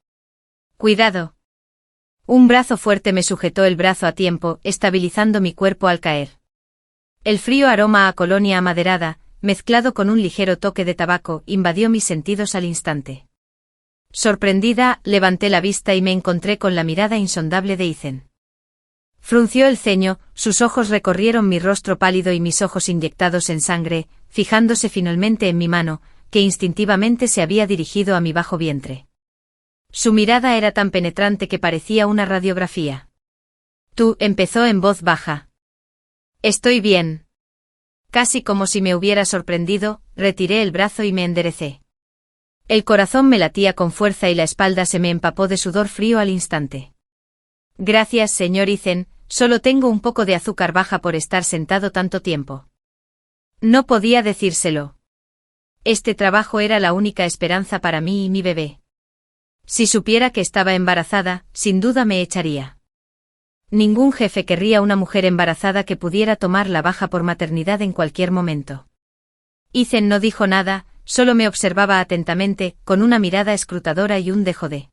A: ¡Cuidado! Un brazo fuerte me sujetó el brazo a tiempo, estabilizando mi cuerpo al caer. El frío aroma a colonia amaderada, mezclado con un ligero toque de tabaco, invadió mis sentidos al instante. Sorprendida, levanté la vista y me encontré con la mirada insondable de Ethan. Frunció el ceño, sus ojos recorrieron mi rostro pálido y mis ojos inyectados en sangre, fijándose finalmente en mi mano, que instintivamente se había dirigido a mi bajo vientre. Su mirada era tan penetrante que parecía una radiografía. Tú, empezó en voz baja. Estoy bien. Casi como si me hubiera sorprendido, retiré el brazo y me enderecé. El corazón me latía con fuerza y la espalda se me empapó de sudor frío al instante. Gracias, señor Ethan, solo tengo un poco de azúcar baja por estar sentado tanto tiempo. No podía decírselo. Este trabajo era la única esperanza para mí y mi bebé. Si supiera que estaba embarazada, sin duda me echaría. Ningún jefe querría una mujer embarazada que pudiera tomar la baja por maternidad en cualquier momento. Ethan no dijo nada, solo me observaba atentamente, con una mirada escrutadora y un dejo de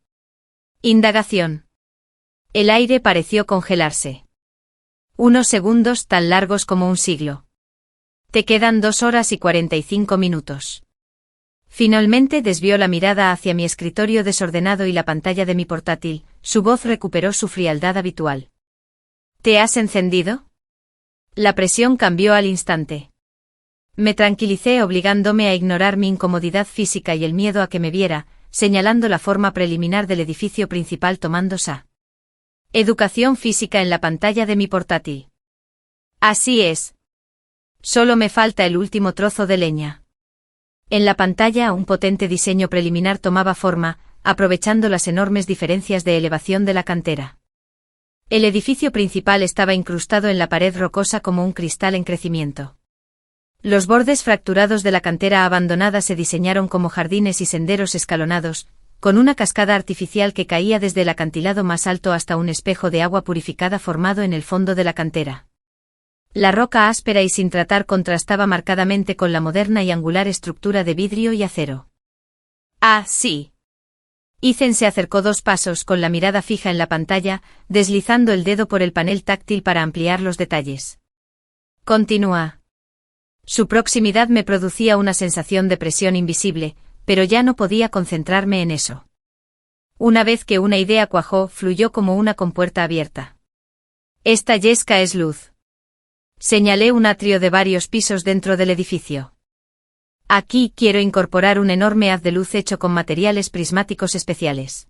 A: indagación. El aire pareció congelarse. Unos segundos tan largos como un siglo. Te quedan 2 horas y 45 minutos. Finalmente desvió la mirada hacia mi escritorio desordenado y la pantalla de mi portátil, su voz recuperó su frialdad habitual. ¿Te has encendido? La presión cambió al instante. Me tranquilicé obligándome a ignorar mi incomodidad física y el miedo a que me viera, señalando la forma preliminar del edificio principal tomando SA. Educación física en la pantalla de mi portátil. Así es. Solo me falta el último trozo de leña. En la pantalla un potente diseño preliminar tomaba forma, aprovechando las enormes diferencias de elevación de la cantera. El edificio principal estaba incrustado en la pared rocosa como un cristal en crecimiento. Los bordes fracturados de la cantera abandonada se diseñaron como jardines y senderos escalonados, con una cascada artificial que caía desde el acantilado más alto hasta un espejo de agua purificada formado en el fondo de la cantera. La roca áspera y sin tratar contrastaba marcadamente con la moderna y angular estructura de vidrio y acero. Ah, sí. Ethan se acercó 2 pasos con la mirada fija en la pantalla, deslizando el dedo por el panel táctil para ampliar los detalles. Continúa. Su proximidad me producía una sensación de presión invisible, pero ya no podía concentrarme en eso. Una vez que una idea cuajó, fluyó como una compuerta abierta. Esta yesca es luz. Señalé un atrio de varios pisos dentro del edificio. Aquí quiero incorporar un enorme haz de luz hecho con materiales prismáticos especiales.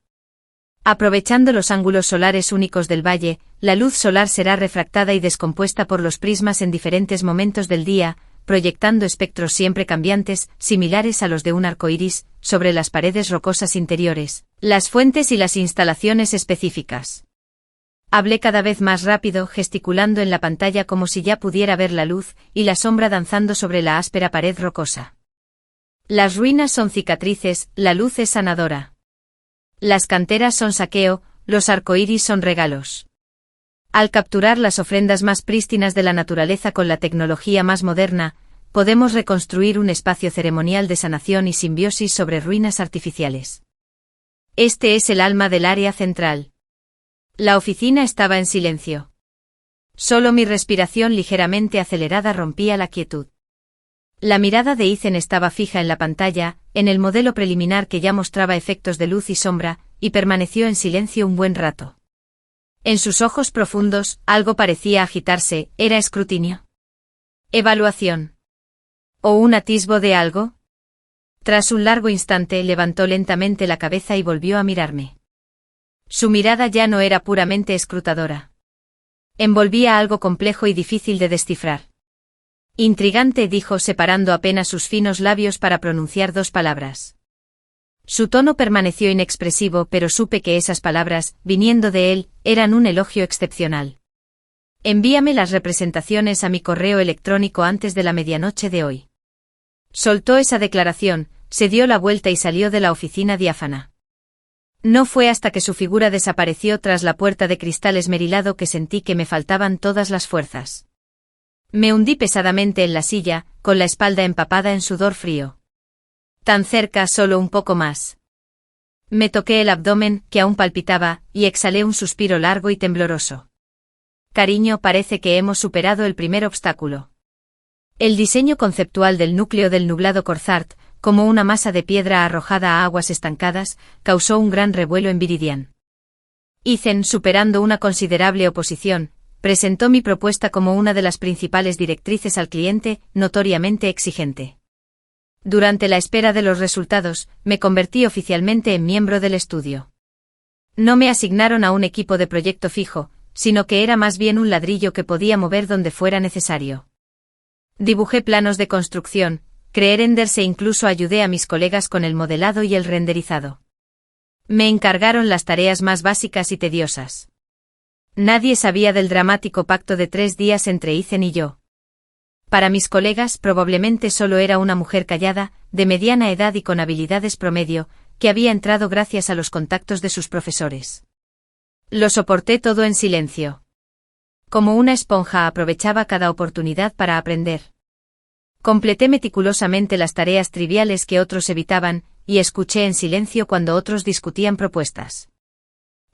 A: Aprovechando los ángulos solares únicos del valle, la luz solar será refractada y descompuesta por los prismas en diferentes momentos del día, proyectando espectros siempre cambiantes, similares a los de un arco iris, sobre las paredes rocosas interiores, las fuentes y las instalaciones específicas. Hablé cada vez más rápido, gesticulando en la pantalla como si ya pudiera ver la luz y la sombra danzando sobre la áspera pared rocosa. Las ruinas son cicatrices, la luz es sanadora. Las canteras son saqueo, los arcoíris son regalos. Al capturar las ofrendas más prístinas de la naturaleza con la tecnología más moderna, podemos reconstruir un espacio ceremonial de sanación y simbiosis sobre ruinas artificiales. Este es el alma del área central. La oficina estaba en silencio. Solo mi respiración ligeramente acelerada rompía la quietud. La mirada de Ethan estaba fija en la pantalla, en el modelo preliminar que ya mostraba efectos de luz y sombra, y permaneció en silencio un buen rato. En sus ojos profundos, algo parecía agitarse, ¿era escrutinio? ¿Evaluación? ¿O un atisbo de algo? Tras un largo instante levantó lentamente la cabeza y volvió a mirarme. Su mirada ya no era puramente escrutadora. Envolvía algo complejo y difícil de descifrar. Intrigante, dijo separando apenas sus finos labios para pronunciar dos palabras. Su tono permaneció inexpresivo, pero supe que esas palabras, viniendo de él, eran un elogio excepcional. Envíame las representaciones a mi correo electrónico antes de la medianoche de hoy. Soltó esa declaración, se dio la vuelta y salió de la oficina diáfana. No fue hasta que su figura desapareció tras la puerta de cristal esmerilado que sentí que me faltaban todas las fuerzas. Me hundí pesadamente en la silla, con la espalda empapada en sudor frío. Tan cerca, solo un poco más. Me toqué el abdomen, que aún palpitaba, y exhalé un suspiro largo y tembloroso. Cariño, parece que hemos superado el primer obstáculo. El diseño conceptual del núcleo del nublado Corzart, como una masa de piedra arrojada a aguas estancadas, causó un gran revuelo en Viridian. Ethan, superando una considerable oposición, presentó mi propuesta como una de las principales directrices al cliente, notoriamente exigente. Durante la espera de los resultados, me convertí oficialmente en miembro del estudio. No me asignaron a un equipo de proyecto fijo, sino que era más bien un ladrillo que podía mover donde fuera necesario. Dibujé planos de construcción, creé renders e incluso ayudé a mis colegas con el modelado y el renderizado. Me encargaron las tareas más básicas y tediosas. Nadie sabía del dramático pacto de 3 días entre Ethan y yo. Para mis colegas probablemente solo era una mujer callada, de mediana edad y con habilidades promedio, que había entrado gracias a los contactos de sus profesores. Lo soporté todo en silencio. Como una esponja aprovechaba cada oportunidad para aprender. Completé meticulosamente las tareas triviales que otros evitaban, y escuché en silencio cuando otros discutían propuestas.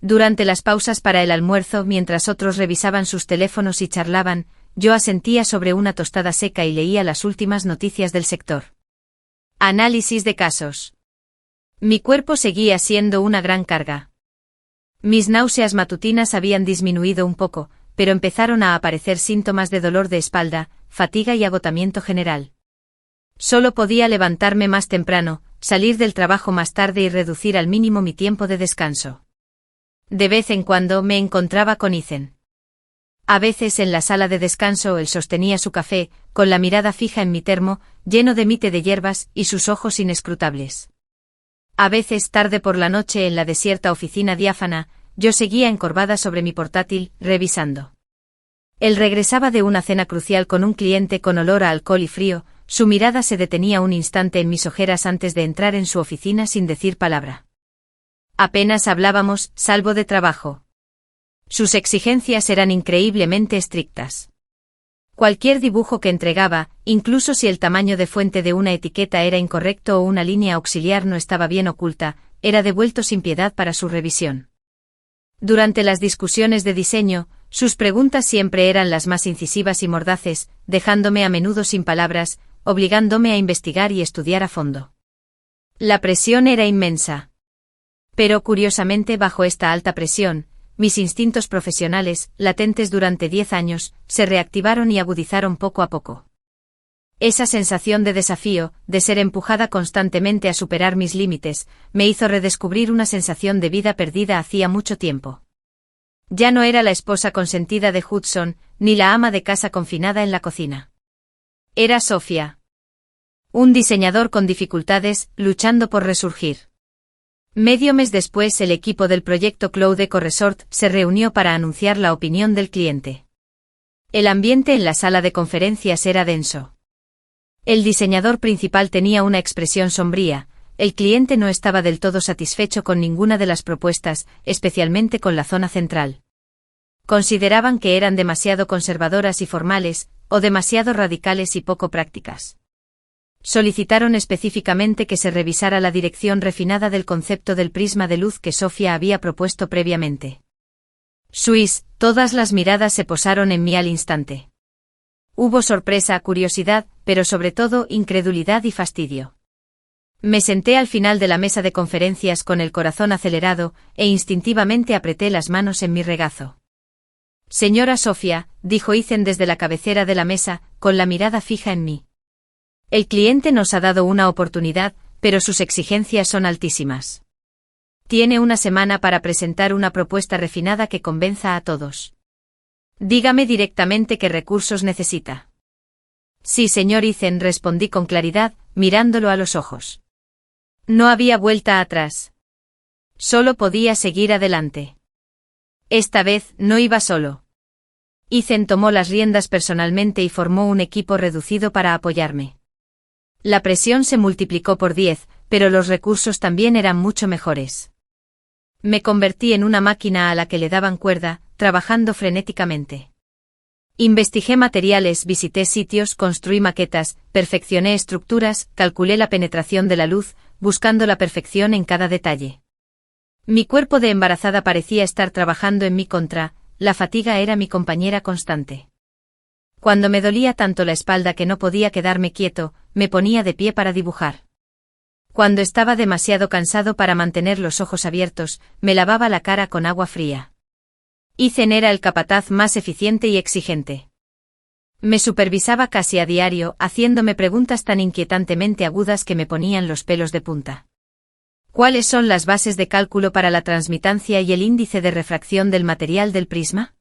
A: Durante las pausas para el almuerzo, mientras otros revisaban sus teléfonos y charlaban, yo asentía sobre una tostada seca y leía las últimas noticias del sector. Análisis de casos. Mi cuerpo seguía siendo una gran carga. Mis náuseas matutinas habían disminuido un poco, pero empezaron a aparecer síntomas de dolor de espalda, fatiga y agotamiento general. Solo podía levantarme más temprano, salir del trabajo más tarde y reducir al mínimo mi tiempo de descanso. De vez en cuando me encontraba con Ethan. A veces en la sala de descanso él sostenía su café, con la mirada fija en mi termo, lleno de mi té de hierbas, y sus ojos inescrutables. A veces tarde por la noche en la desierta oficina diáfana, yo seguía encorvada sobre mi portátil, revisando. Él regresaba de una cena crucial con un cliente con olor a alcohol y frío, su mirada se detenía un instante en mis ojeras antes de entrar en su oficina sin decir palabra. Apenas hablábamos, salvo de trabajo. Sus exigencias eran increíblemente estrictas. Cualquier dibujo que entregaba, incluso si el tamaño de fuente de una etiqueta era incorrecto o una línea auxiliar no estaba bien oculta, era devuelto sin piedad para su revisión. Durante las discusiones de diseño, sus preguntas siempre eran las más incisivas y mordaces, dejándome a menudo sin palabras, obligándome a investigar y estudiar a fondo. La presión era inmensa. Pero curiosamente bajo esta alta presión, mis instintos profesionales, latentes durante 10 años, se reactivaron y agudizaron poco a poco. Esa sensación de desafío, de ser empujada constantemente a superar mis límites, me hizo redescubrir una sensación de vida perdida hacía mucho tiempo. Ya no era la esposa consentida de Hudson, ni la ama de casa confinada en la cocina. Era Sofía. Un diseñador con dificultades, luchando por resurgir. Medio mes después el equipo del proyecto Cloud Eco Resort se reunió para anunciar la opinión del cliente. El ambiente en la sala de conferencias era denso. El diseñador principal tenía una expresión sombría, el cliente no estaba del todo satisfecho con ninguna de las propuestas, especialmente con la zona central. Consideraban que eran demasiado conservadoras y formales, o demasiado radicales y poco prácticas. Solicitaron específicamente que se revisara la dirección refinada del concepto del prisma de luz que Sofía había propuesto previamente. Todas las miradas se posaron en mí al instante. Hubo sorpresa, curiosidad, pero sobre todo incredulidad y fastidio. Me senté al final de la mesa de conferencias con el corazón acelerado, e instintivamente apreté las manos en mi regazo. Señora Sofía, dijo Ethan desde la cabecera de la mesa, con la mirada fija en mí. El cliente nos ha dado una oportunidad, pero sus exigencias son altísimas. Tiene una semana para presentar una propuesta refinada que convenza a todos. Dígame directamente qué recursos necesita. Sí, señor Ethan, respondí con claridad, mirándolo a los ojos. No había vuelta atrás. Solo podía seguir adelante. Esta vez no iba solo. Ethan tomó las riendas personalmente y formó un equipo reducido para apoyarme. La presión se multiplicó por 10, pero los recursos también eran mucho mejores. Me convertí en una máquina a la que le daban cuerda, trabajando frenéticamente. Investigué materiales, visité sitios, construí maquetas, perfeccioné estructuras, calculé la penetración de la luz, buscando la perfección en cada detalle. Mi cuerpo de embarazada parecía estar trabajando en mi contra, la fatiga era mi compañera constante. Cuando me dolía tanto la espalda que no podía quedarme quieto, me ponía de pie para dibujar. Cuando estaba demasiado cansado para mantener los ojos abiertos, me lavaba la cara con agua fría. Ethan era el capataz más eficiente y exigente. Me supervisaba casi a diario, haciéndome preguntas tan inquietantemente agudas que me ponían los pelos de punta. ¿Cuáles son las bases de cálculo para la transmitancia y el índice de refracción del material del prisma?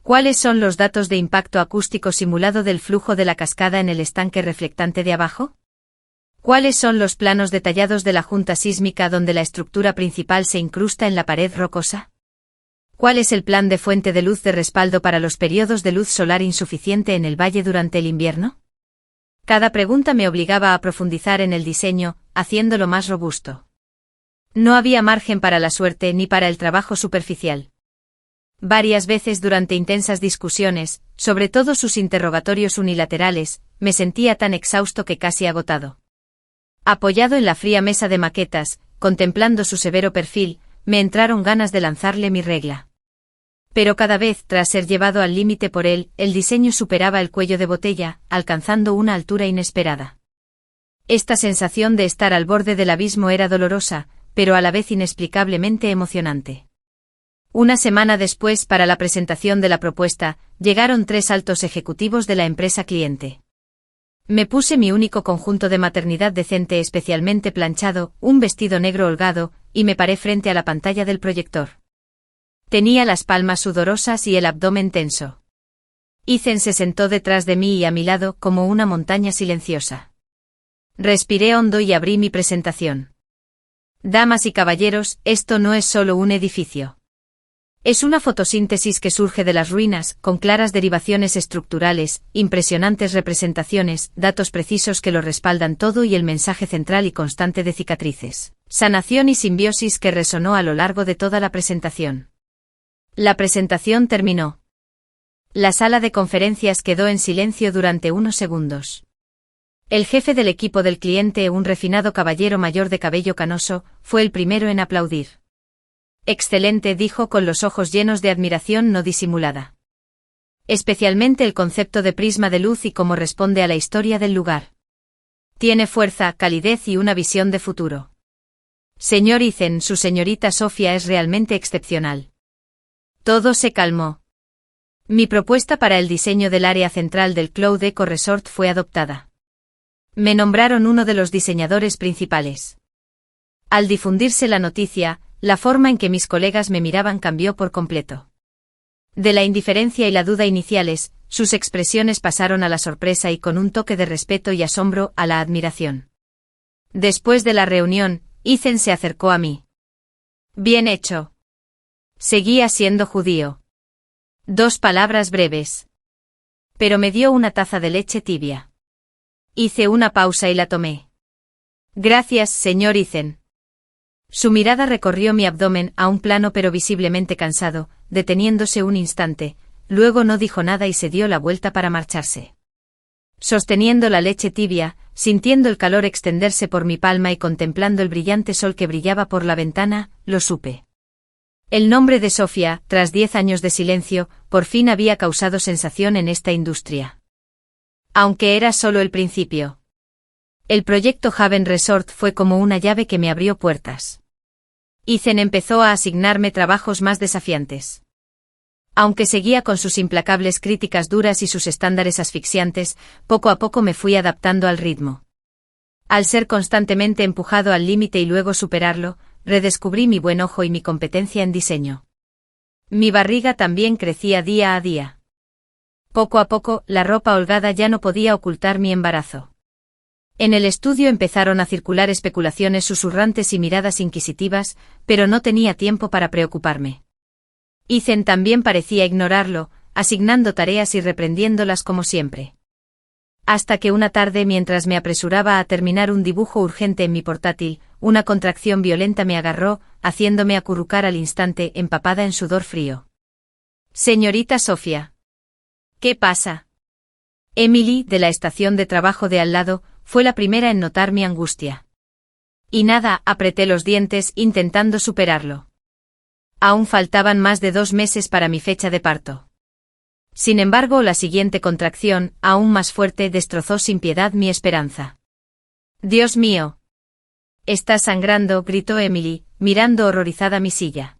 A: ¿Cuáles son los datos de impacto acústico simulado del flujo de la cascada en el estanque reflectante de abajo? ¿Cuáles son los planos detallados de la junta sísmica donde la estructura principal se incrusta en la pared rocosa? ¿Cuál es el plan de fuente de luz de respaldo para los periodos de luz solar insuficiente en el valle durante el invierno? Cada pregunta me obligaba a profundizar en el diseño, haciéndolo más robusto. No había margen para la suerte ni para el trabajo superficial. Varias veces durante intensas discusiones, sobre todo sus interrogatorios unilaterales, me sentía tan exhausto que casi agotado. Apoyado en la fría mesa de maquetas, contemplando su severo perfil, me entraron ganas de lanzarle mi regla. Pero cada vez, tras ser llevado al límite por él, el diseño superaba el cuello de botella, alcanzando una altura inesperada. Esta sensación de estar al borde del abismo era dolorosa, pero a la vez inexplicablemente emocionante. Una semana después, para la presentación de la propuesta, llegaron 3 altos ejecutivos de la empresa cliente. Me puse mi único conjunto de maternidad decente especialmente planchado, un vestido negro holgado, y me paré frente a la pantalla del proyector. Tenía las palmas sudorosas y el abdomen tenso. Ethan se sentó detrás de mí y a mi lado como una montaña silenciosa. Respiré hondo y abrí mi presentación. Damas y caballeros, esto no es solo un edificio. Es una fotosíntesis que surge de las ruinas, con claras derivaciones estructurales, impresionantes representaciones, datos precisos que lo respaldan todo y el mensaje central y constante de cicatrices, sanación y simbiosis que resonó a lo largo de toda la presentación. La presentación terminó. La sala de conferencias quedó en silencio durante unos segundos. El jefe del equipo del cliente, un refinado caballero mayor de cabello canoso, fue el primero en aplaudir. Excelente, dijo con los ojos llenos de admiración no disimulada. Especialmente el concepto de prisma de luz y cómo responde a la historia del lugar. Tiene fuerza, calidez y una visión de futuro. Señor Ethan, su señorita Sofía es realmente excepcional. Todo se calmó. Mi propuesta para el diseño del área central del Cloud Eco Resort fue adoptada. Me nombraron uno de los diseñadores principales. Al difundirse la noticia, la forma en que mis colegas me miraban cambió por completo. De la indiferencia y la duda iniciales, sus expresiones pasaron a la sorpresa y con un toque de respeto y asombro a la admiración. Después de la reunión, Ethan se acercó a mí. Bien hecho. Seguía siendo judío. 2 palabras breves. Pero me dio una taza de leche tibia. Hice una pausa y la tomé. Gracias, señor Ethan. Su mirada recorrió mi abdomen a un plano pero visiblemente cansado, deteniéndose un instante, luego no dijo nada y se dio la vuelta para marcharse. Sosteniendo la leche tibia, sintiendo el calor extenderse por mi palma y contemplando el brillante sol que brillaba por la ventana, lo supe. El nombre de Sofía, tras 10 años de silencio, por fin había causado sensación en esta industria. Aunque era solo el principio. El proyecto Haven Resort fue como una llave que me abrió puertas. Ethan empezó a asignarme trabajos más desafiantes. Aunque seguía con sus implacables críticas duras y sus estándares asfixiantes, poco a poco me fui adaptando al ritmo. Al ser constantemente empujado al límite y luego superarlo, redescubrí mi buen ojo y mi competencia en diseño. Mi barriga también crecía día a día. Poco a poco, la ropa holgada ya no podía ocultar mi embarazo. En el estudio empezaron a circular especulaciones susurrantes y miradas inquisitivas, pero no tenía tiempo para preocuparme. Ethan también parecía ignorarlo, asignando tareas y reprendiéndolas como siempre. Hasta que una tarde, mientras me apresuraba a terminar un dibujo urgente en mi portátil, una contracción violenta me agarró, haciéndome acurrucar al instante, empapada en sudor frío. Señorita Sofía. ¿Qué pasa? Emily, de la estación de trabajo de al lado, fue la primera en notar mi angustia. Y nada, apreté los dientes intentando superarlo. Aún faltaban más de 2 meses para mi fecha de parto. Sin embargo, la siguiente contracción, aún más fuerte, destrozó sin piedad mi esperanza. «Dios mío. Está sangrando», gritó Emily, mirando horrorizada mi silla.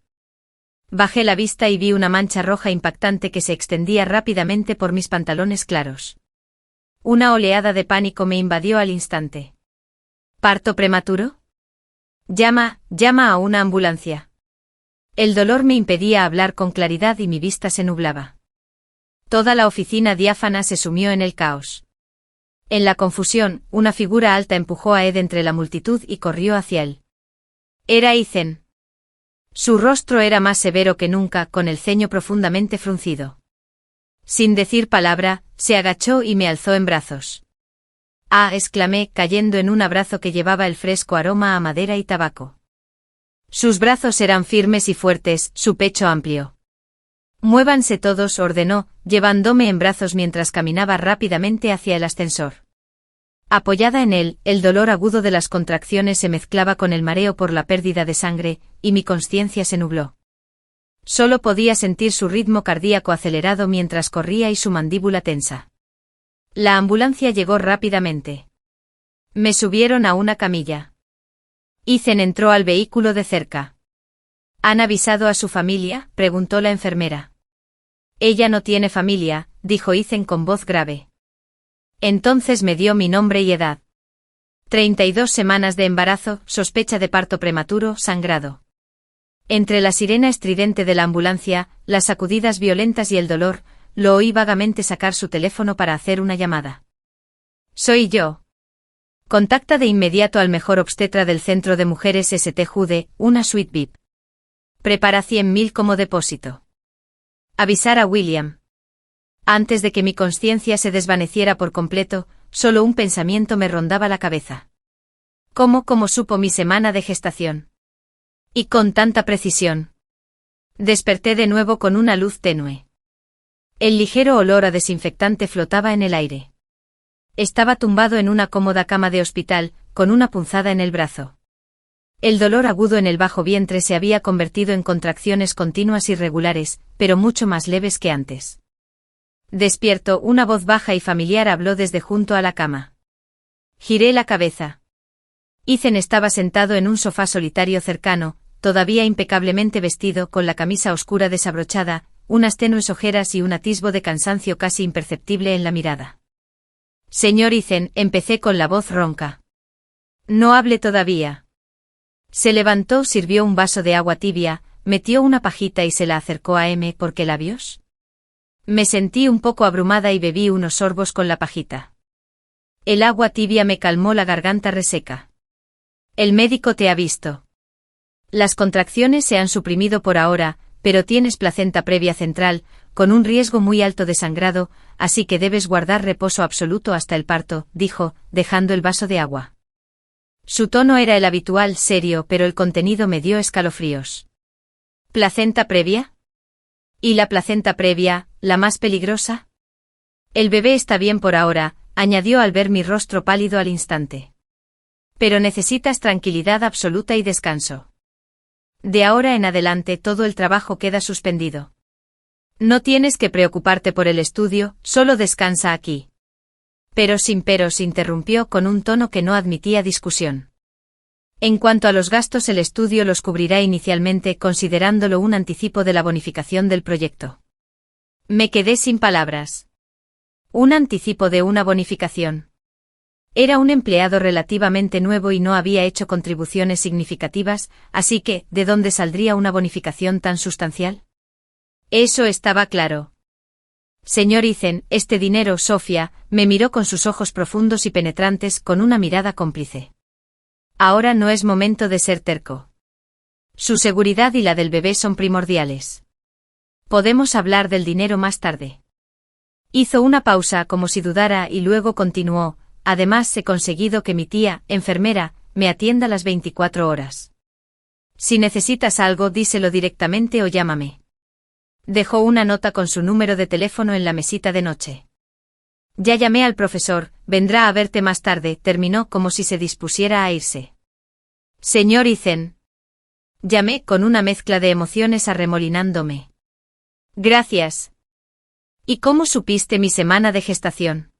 A: Bajé la vista y vi una mancha roja impactante que se extendía rápidamente por mis pantalones claros. Una oleada de pánico me invadió al instante. ¿Parto prematuro? Llama a una ambulancia. El dolor me impedía hablar con claridad y mi vista se nublaba. Toda la oficina diáfana se sumió en el caos. En la confusión, una figura alta empujó a Ed entre la multitud y corrió hacia él. Era Ethan. Su rostro era más severo que nunca, con el ceño profundamente fruncido. Sin decir palabra, se agachó y me alzó en brazos. «Ah», exclamé, cayendo en un abrazo que llevaba el fresco aroma a madera y tabaco. Sus brazos eran firmes y fuertes, su pecho amplio. «Muévanse todos», ordenó, llevándome en brazos mientras caminaba rápidamente hacia el ascensor. Apoyada en él, el dolor agudo de las contracciones se mezclaba con el mareo por la pérdida de sangre, y mi conciencia se nubló. Solo podía sentir su ritmo cardíaco acelerado mientras corría y su mandíbula tensa. La ambulancia llegó rápidamente. Me subieron a una camilla. Ethan entró al vehículo de cerca. ¿Han avisado a su familia?, preguntó la enfermera. Ella no tiene familia, dijo Ethan con voz grave. Entonces me dio mi nombre y edad. 32 semanas de embarazo, sospecha de parto prematuro, sangrado. Entre la sirena estridente de la ambulancia, las sacudidas violentas y el dolor, lo oí vagamente sacar su teléfono para hacer una llamada. «Soy yo. Contacta de inmediato al mejor obstetra del Centro de Mujeres St. Jude, una suite VIP. Prepara 100.000 como depósito. Avisar a William». Antes de que mi conciencia se desvaneciera por completo, solo un pensamiento me rondaba la cabeza. ¿Cómo supo mi semana de gestación? Y con tanta precisión. Desperté de nuevo con una luz tenue. El ligero olor a desinfectante flotaba en el aire. Estaba tumbado en una cómoda cama de hospital, con una punzada en el brazo. El dolor agudo en el bajo vientre se había convertido en contracciones continuas y regulares, pero mucho más leves que antes. Despierto, una voz baja y familiar habló desde junto a la cama. Giré la cabeza. Ethan estaba sentado en un sofá solitario cercano, todavía impecablemente vestido, con la camisa oscura desabrochada, unas tenues ojeras y un atisbo de cansancio casi imperceptible en la mirada. «Señor Ethan», empecé con la voz ronca. «No hable todavía». Se levantó, sirvió un vaso de agua tibia, metió una pajita y se la acercó a M. ¿Por qué labios? Me sentí un poco abrumada y bebí unos sorbos con la pajita. El agua tibia me calmó la garganta reseca. «El médico te ha visto». Las contracciones se han suprimido por ahora, pero tienes placenta previa central, con un riesgo muy alto de sangrado, así que debes guardar reposo absoluto hasta el parto, dijo, dejando el vaso de agua. Su tono era el habitual, serio, pero el contenido me dio escalofríos. ¿Placenta previa? ¿Y la placenta previa, la más peligrosa? El bebé está bien por ahora, añadió al ver mi rostro pálido al instante. Pero necesitas tranquilidad absoluta y descanso. De ahora en adelante todo el trabajo queda suspendido. No tienes que preocuparte por el estudio, solo descansa aquí. Pero sin peros, interrumpió con un tono que no admitía discusión. En cuanto a los gastos, el estudio los cubrirá inicialmente considerándolo un anticipo de la bonificación del proyecto. Me quedé sin palabras. ¿Un anticipo de una bonificación? Era un empleado relativamente nuevo y no había hecho contribuciones significativas, así que, ¿de dónde saldría una bonificación tan sustancial? Eso estaba claro. Señor Ethan, este dinero, Sofía, me miró con sus ojos profundos y penetrantes con una mirada cómplice. Ahora no es momento de ser terco. Su seguridad y la del bebé son primordiales. Podemos hablar del dinero más tarde. Hizo una pausa como si dudara y luego continuó. Además, he conseguido que mi tía, enfermera, me atienda las 24 horas. Si necesitas algo, díselo directamente o llámame. Dejó una nota con su número de teléfono en la mesita de noche. Ya llamé al profesor, vendrá a verte más tarde, terminó como si se dispusiera a irse. Señor Ethan. Llamé con una mezcla de emociones arremolinándome. Gracias. ¿Y cómo supiste mi semana de gestación?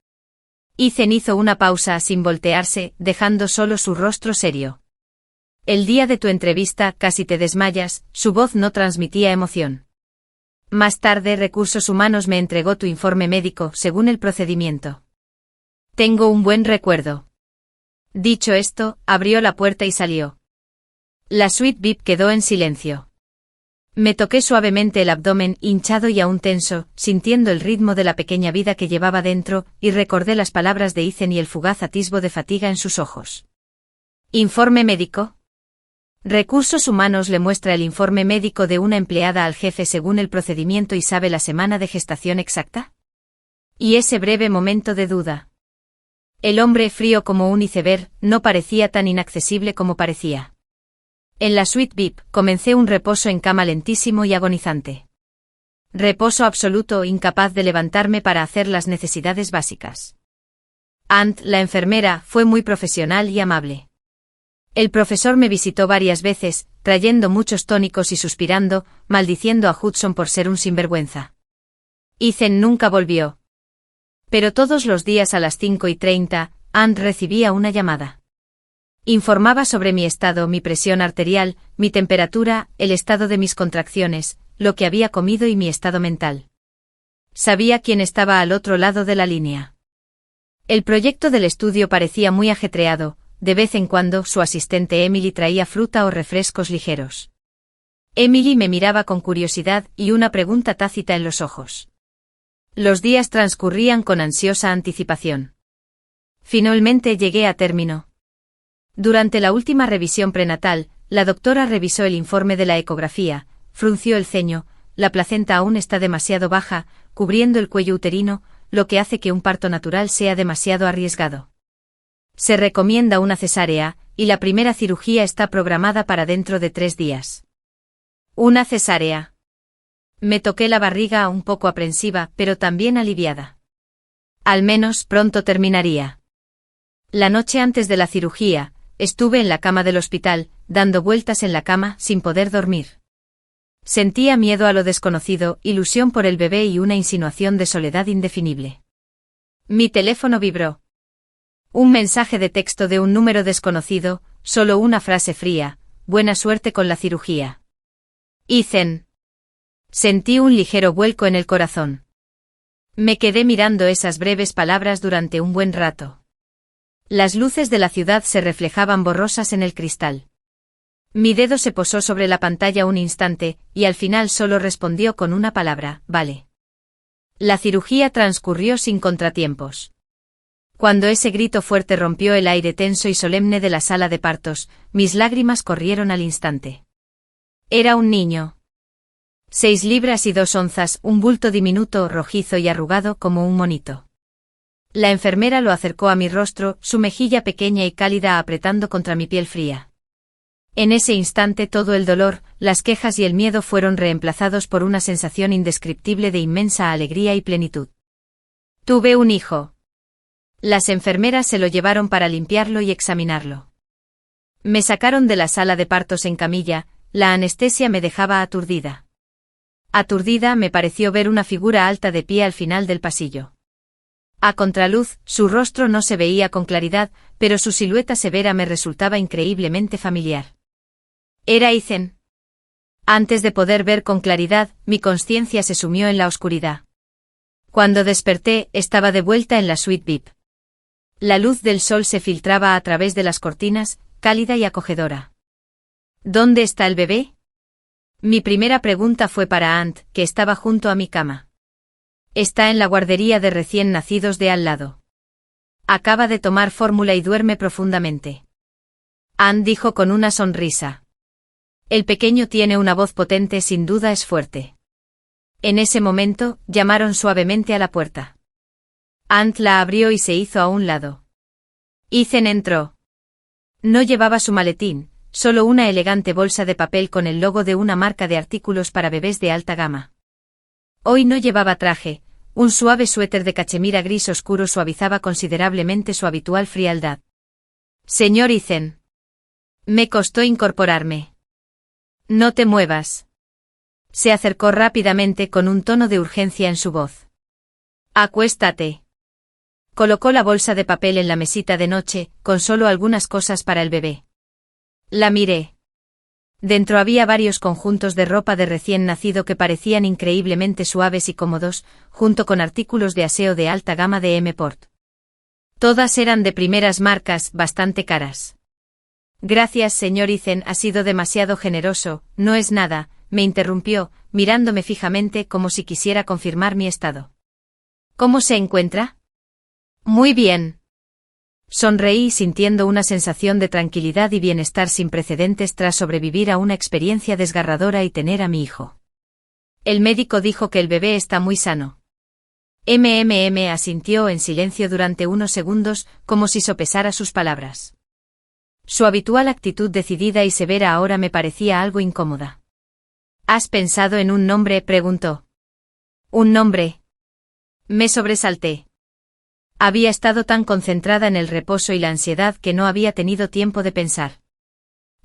A: Ethan hizo una pausa sin voltearse, dejando solo su rostro serio. El día de tu entrevista casi te desmayas, su voz no transmitía emoción. Más tarde Recursos Humanos me entregó tu informe médico según el procedimiento. Tengo un buen recuerdo. Dicho esto, abrió la puerta y salió. La suite VIP quedó en silencio. Me toqué suavemente el abdomen hinchado y aún tenso, sintiendo el ritmo de la pequeña vida que llevaba dentro, y recordé las palabras de Ethan y el fugaz atisbo de fatiga en sus ojos. ¿Informe médico? Recursos Humanos le muestra el informe médico de una empleada al jefe según el procedimiento y sabe la semana de gestación exacta. Y ese breve momento de duda. El hombre, frío como un iceberg, no parecía tan inaccesible como parecía. En la suite VIP, comencé un reposo en cama lentísimo y agonizante. Reposo absoluto, incapaz de levantarme para hacer las necesidades básicas. Ant, la enfermera, fue muy profesional y amable. El profesor me visitó varias veces, trayendo muchos tónicos y suspirando, maldiciendo a Hudson por ser un sinvergüenza. Ethan nunca volvió. Pero todos los días a las 5:30, Ant recibía una llamada. Informaba sobre mi estado, mi presión arterial, mi temperatura, el estado de mis contracciones, lo que había comido y mi estado mental. Sabía quién estaba al otro lado de la línea. El proyecto del estudio parecía muy ajetreado, de vez en cuando su asistente Emily traía fruta o refrescos ligeros. Emily me miraba con curiosidad y una pregunta tácita en los ojos. Los días transcurrían con ansiosa anticipación. Finalmente llegué a término. Durante la última revisión prenatal, la doctora revisó el informe de la ecografía, frunció el ceño, la placenta aún está demasiado baja, cubriendo el cuello uterino, lo que hace que un parto natural sea demasiado arriesgado. Se recomienda una cesárea, y la primera cirugía está programada para dentro de 3 días. ¿Una cesárea? Me toqué la barriga un poco aprensiva, pero también aliviada. Al menos pronto terminaría. La noche antes de la cirugía, estuve en la cama del hospital, dando vueltas en la cama sin poder dormir. Sentía miedo a lo desconocido, ilusión por el bebé y una insinuación de soledad indefinible. Mi teléfono vibró. Un mensaje de texto de un número desconocido, solo una frase fría: buena suerte con la cirugía. Ethan. Sentí un ligero vuelco en el corazón. Me quedé mirando esas breves palabras durante un buen rato. Las luces de la ciudad se reflejaban borrosas en el cristal. Mi dedo se posó sobre la pantalla un instante, y al final solo respondió con una palabra: vale. La cirugía transcurrió sin contratiempos. Cuando ese grito fuerte rompió el aire tenso y solemne de la sala de partos, mis lágrimas corrieron al instante. Era un niño. 6 libras y 2 onzas, un bulto diminuto, rojizo y arrugado como un monito. La enfermera lo acercó a mi rostro, su mejilla pequeña y cálida apretando contra mi piel fría. En ese instante todo el dolor, las quejas y el miedo fueron reemplazados por una sensación indescriptible de inmensa alegría y plenitud. Tuve un hijo. Las enfermeras se lo llevaron para limpiarlo y examinarlo. Me sacaron de la sala de partos en camilla, la anestesia me dejaba aturdida. Aturdida me pareció ver una figura alta de pie al final del pasillo. A contraluz, su rostro no se veía con claridad, pero su silueta severa me resultaba increíblemente familiar. Era Ethan. Antes de poder ver con claridad, mi conciencia se sumió en la oscuridad. Cuando desperté, estaba de vuelta en la suite VIP. La luz del sol se filtraba a través de las cortinas, cálida y acogedora. ¿Dónde está el bebé? Mi primera pregunta fue para Ant, que estaba junto a mi cama. Está en la guardería de recién nacidos de al lado. Acaba de tomar fórmula y duerme profundamente. Ant dijo con una sonrisa. El pequeño tiene una voz potente, sin duda es fuerte. En ese momento, llamaron suavemente a la puerta. Ant la abrió y se hizo a un lado. Ethan entró. No llevaba su maletín, solo una elegante bolsa de papel con el logo de una marca de artículos para bebés de alta gama. Hoy no llevaba traje, un suave suéter de cachemira gris oscuro suavizaba considerablemente su habitual frialdad. Señor Ethan. Me costó incorporarme. No te muevas. Se acercó rápidamente con un tono de urgencia en su voz. Acuéstate. Colocó la bolsa de papel en la mesita de noche, con solo algunas cosas para el bebé. La miré. Dentro había varios conjuntos de ropa de recién nacido que parecían increíblemente suaves y cómodos, junto con artículos de aseo de alta gama de M-Port. Todas eran de primeras marcas, bastante caras. Gracias, señor Ethan, ha sido demasiado generoso, no es nada, me interrumpió, mirándome fijamente como si quisiera confirmar mi estado. ¿Cómo se encuentra? Muy bien. Sonreí sintiendo una sensación de tranquilidad y bienestar sin precedentes tras sobrevivir a una experiencia desgarradora y tener a mi hijo. El médico dijo que el bebé está muy sano. Asintió en silencio durante unos segundos, como si sopesara sus palabras. Su habitual actitud decidida y severa ahora me parecía algo incómoda. ¿Has pensado en un nombre?, preguntó. ¿Un nombre? Me sobresalté. Había estado tan concentrada en el reposo y la ansiedad que no había tenido tiempo de pensar.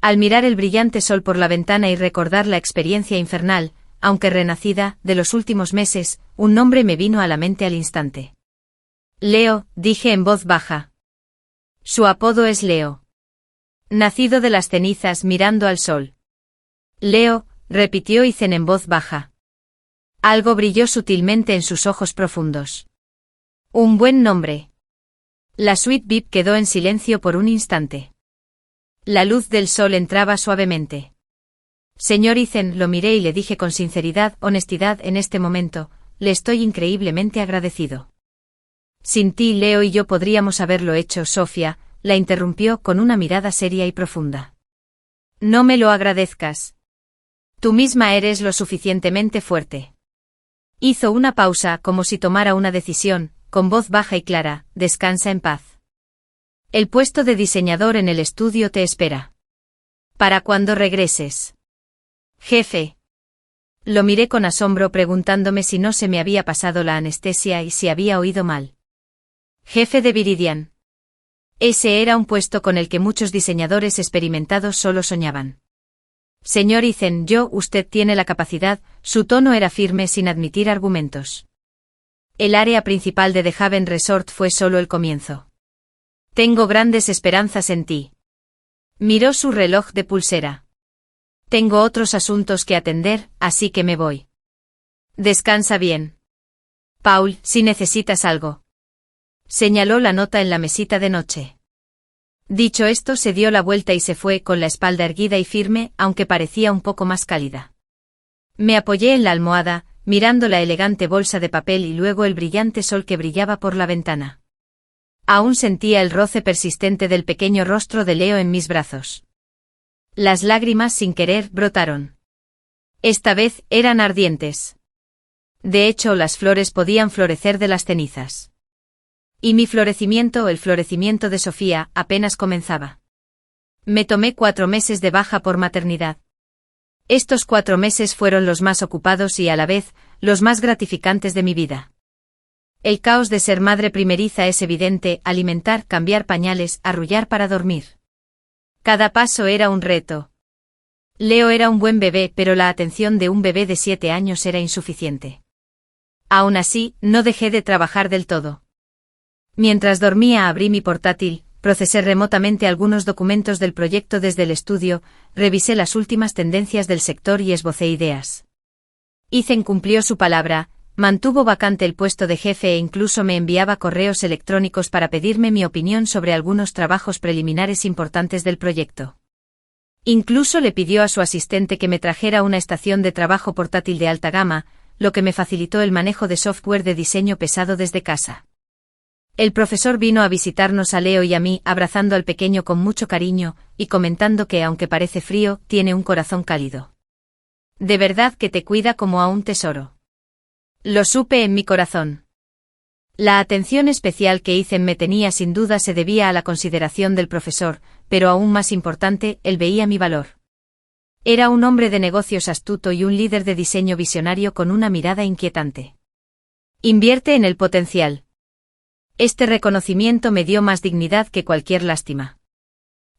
A: Al mirar el brillante sol por la ventana y recordar la experiencia infernal, aunque renacida, de los últimos meses, un nombre me vino a la mente al instante. Leo, dije en voz baja. Su apodo es Leo. Nacido de las cenizas mirando al sol. Leo, repitió Ethan en voz baja. Algo brilló sutilmente en sus ojos profundos. Un buen nombre. La suite VIP quedó en silencio por un instante. La luz del sol entraba suavemente. Señor Ethan, lo miré y le dije con sinceridad, honestidad en este momento, le estoy increíblemente agradecido. Sin ti Leo y yo podríamos haberlo hecho, Sofía, la interrumpió con una mirada seria y profunda. No me lo agradezcas. Tú misma eres lo suficientemente fuerte. Hizo una pausa como si tomara una decisión, con voz baja y clara, descansa en paz. El puesto de diseñador en el estudio te espera. ¿Para cuándo regreses? Jefe. Lo miré con asombro preguntándome si no se me había pasado la anestesia y si había oído mal. Jefe de Viridian. Ese era un puesto con el que muchos diseñadores experimentados solo soñaban. Señor Ethan, usted tiene la capacidad, su tono era firme sin admitir argumentos. El área principal de The Haven Resort fue solo el comienzo. Tengo grandes esperanzas en ti. Miró su reloj de pulsera. Tengo otros asuntos que atender, así que me voy. Descansa bien. Paul, si necesitas algo. Señaló la nota en la mesita de noche. Dicho esto, se dio la vuelta y se fue con la espalda erguida y firme, aunque parecía un poco más cálida. Me apoyé en la almohada, mirando la elegante bolsa de papel y luego el brillante sol que brillaba por la ventana. Aún sentía el roce persistente del pequeño rostro de Leo en mis brazos. Las lágrimas sin querer brotaron. Esta vez eran ardientes. De hecho, las flores podían florecer de las cenizas. Y mi florecimiento, el florecimiento de Sofía, apenas comenzaba. Me tomé 4 meses de baja por maternidad. Estos 4 meses fueron los más ocupados y a la vez, los más gratificantes de mi vida. El caos de ser madre primeriza es evidente: alimentar, cambiar pañales, arrullar para dormir. Cada paso era un reto. Leo era un buen bebé, pero la atención de un bebé de 7 años era insuficiente. Aún así, no dejé de trabajar del todo. Mientras dormía abrí mi portátil, procesé remotamente algunos documentos del proyecto desde el estudio, revisé las últimas tendencias del sector y esbocé ideas. Ethan cumplió su palabra, mantuvo vacante el puesto de jefe e incluso me enviaba correos electrónicos para pedirme mi opinión sobre algunos trabajos preliminares importantes del proyecto. Incluso le pidió a su asistente que me trajera una estación de trabajo portátil de alta gama, lo que me facilitó el manejo de software de diseño pesado desde casa. El profesor vino a visitarnos a Leo y a mí, abrazando al pequeño con mucho cariño, y comentando que aunque parece frío, tiene un corazón cálido. De verdad que te cuida como a un tesoro. Lo supe en mi corazón. La atención especial que Ethan me tenía sin duda se debía a la consideración del profesor, pero aún más importante, él veía mi valor. Era un hombre de negocios astuto y un líder de diseño visionario con una mirada inquietante. Invierte en el potencial. Este reconocimiento me dio más dignidad que cualquier lástima.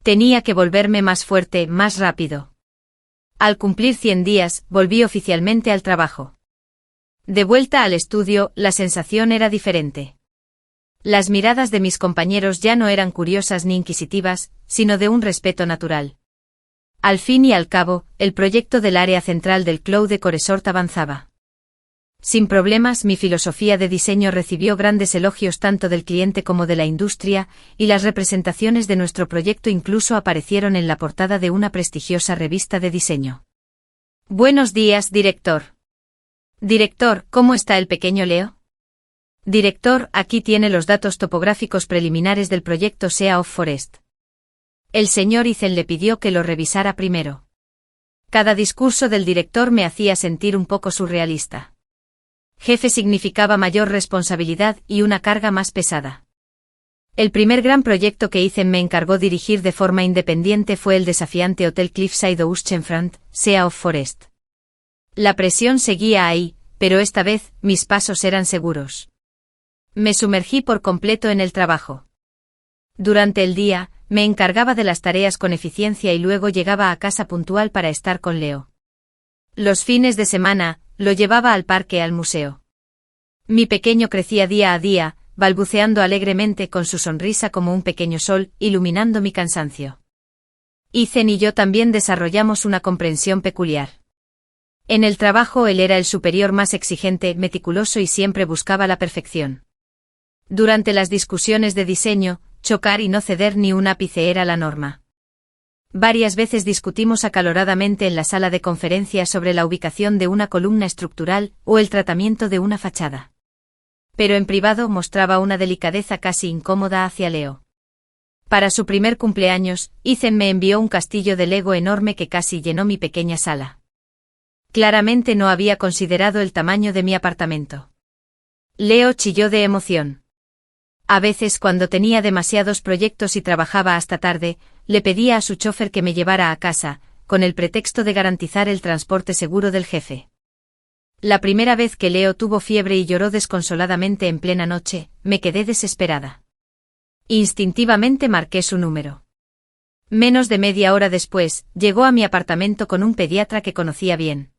A: Tenía que volverme más fuerte, más rápido. Al cumplir 100 días, volví oficialmente al trabajo. De vuelta al estudio, la sensación era diferente. Las miradas de mis compañeros ya no eran curiosas ni inquisitivas, sino de un respeto natural. Al fin y al cabo, el proyecto del área central del Cloud de Coresort avanzaba. Sin problemas, mi filosofía de diseño recibió grandes elogios tanto del cliente como de la industria, y las representaciones de nuestro proyecto incluso aparecieron en la portada de una prestigiosa revista de diseño. Buenos días, director. Director, ¿cómo está el pequeño Leo? Director, aquí tiene los datos topográficos preliminares del proyecto Sea of Forest. El señor Ethan le pidió que lo revisara primero. Cada discurso del director me hacía sentir un poco surrealista. Jefe significaba mayor responsabilidad y una carga más pesada. El primer gran proyecto que Ethan me encargó dirigir de forma independiente fue el desafiante Hotel Cliffside Oceanfront, Sea of Forest. La presión seguía ahí, pero esta vez, mis pasos eran seguros. Me sumergí por completo en el trabajo. Durante el día, me encargaba de las tareas con eficiencia y luego llegaba a casa puntual para estar con Leo. Los fines de semana, lo llevaba al parque, al museo. Mi pequeño crecía día a día, balbuceando alegremente con su sonrisa como un pequeño sol, iluminando mi cansancio. Ethan y yo también desarrollamos una comprensión peculiar. En el trabajo él era el superior más exigente, meticuloso y siempre buscaba la perfección. Durante las discusiones de diseño, chocar y no ceder ni un ápice era la norma. Varias veces discutimos acaloradamente en la sala de conferencias sobre la ubicación de una columna estructural o el tratamiento de una fachada. Pero en privado mostraba una delicadeza casi incómoda hacia Leo. Para su primer cumpleaños, Ethan me envió un castillo de Lego enorme que casi llenó mi pequeña sala. Claramente no había considerado el tamaño de mi apartamento. Leo chilló de emoción. A veces, cuando tenía demasiados proyectos y trabajaba hasta tarde, le pedía a su chofer que me llevara a casa, con el pretexto de garantizar el transporte seguro del jefe. La primera vez que Leo tuvo fiebre y lloró desconsoladamente en plena noche, me quedé desesperada. Instintivamente marqué su número. Menos de media hora después, llegó a mi apartamento con un pediatra que conocía bien.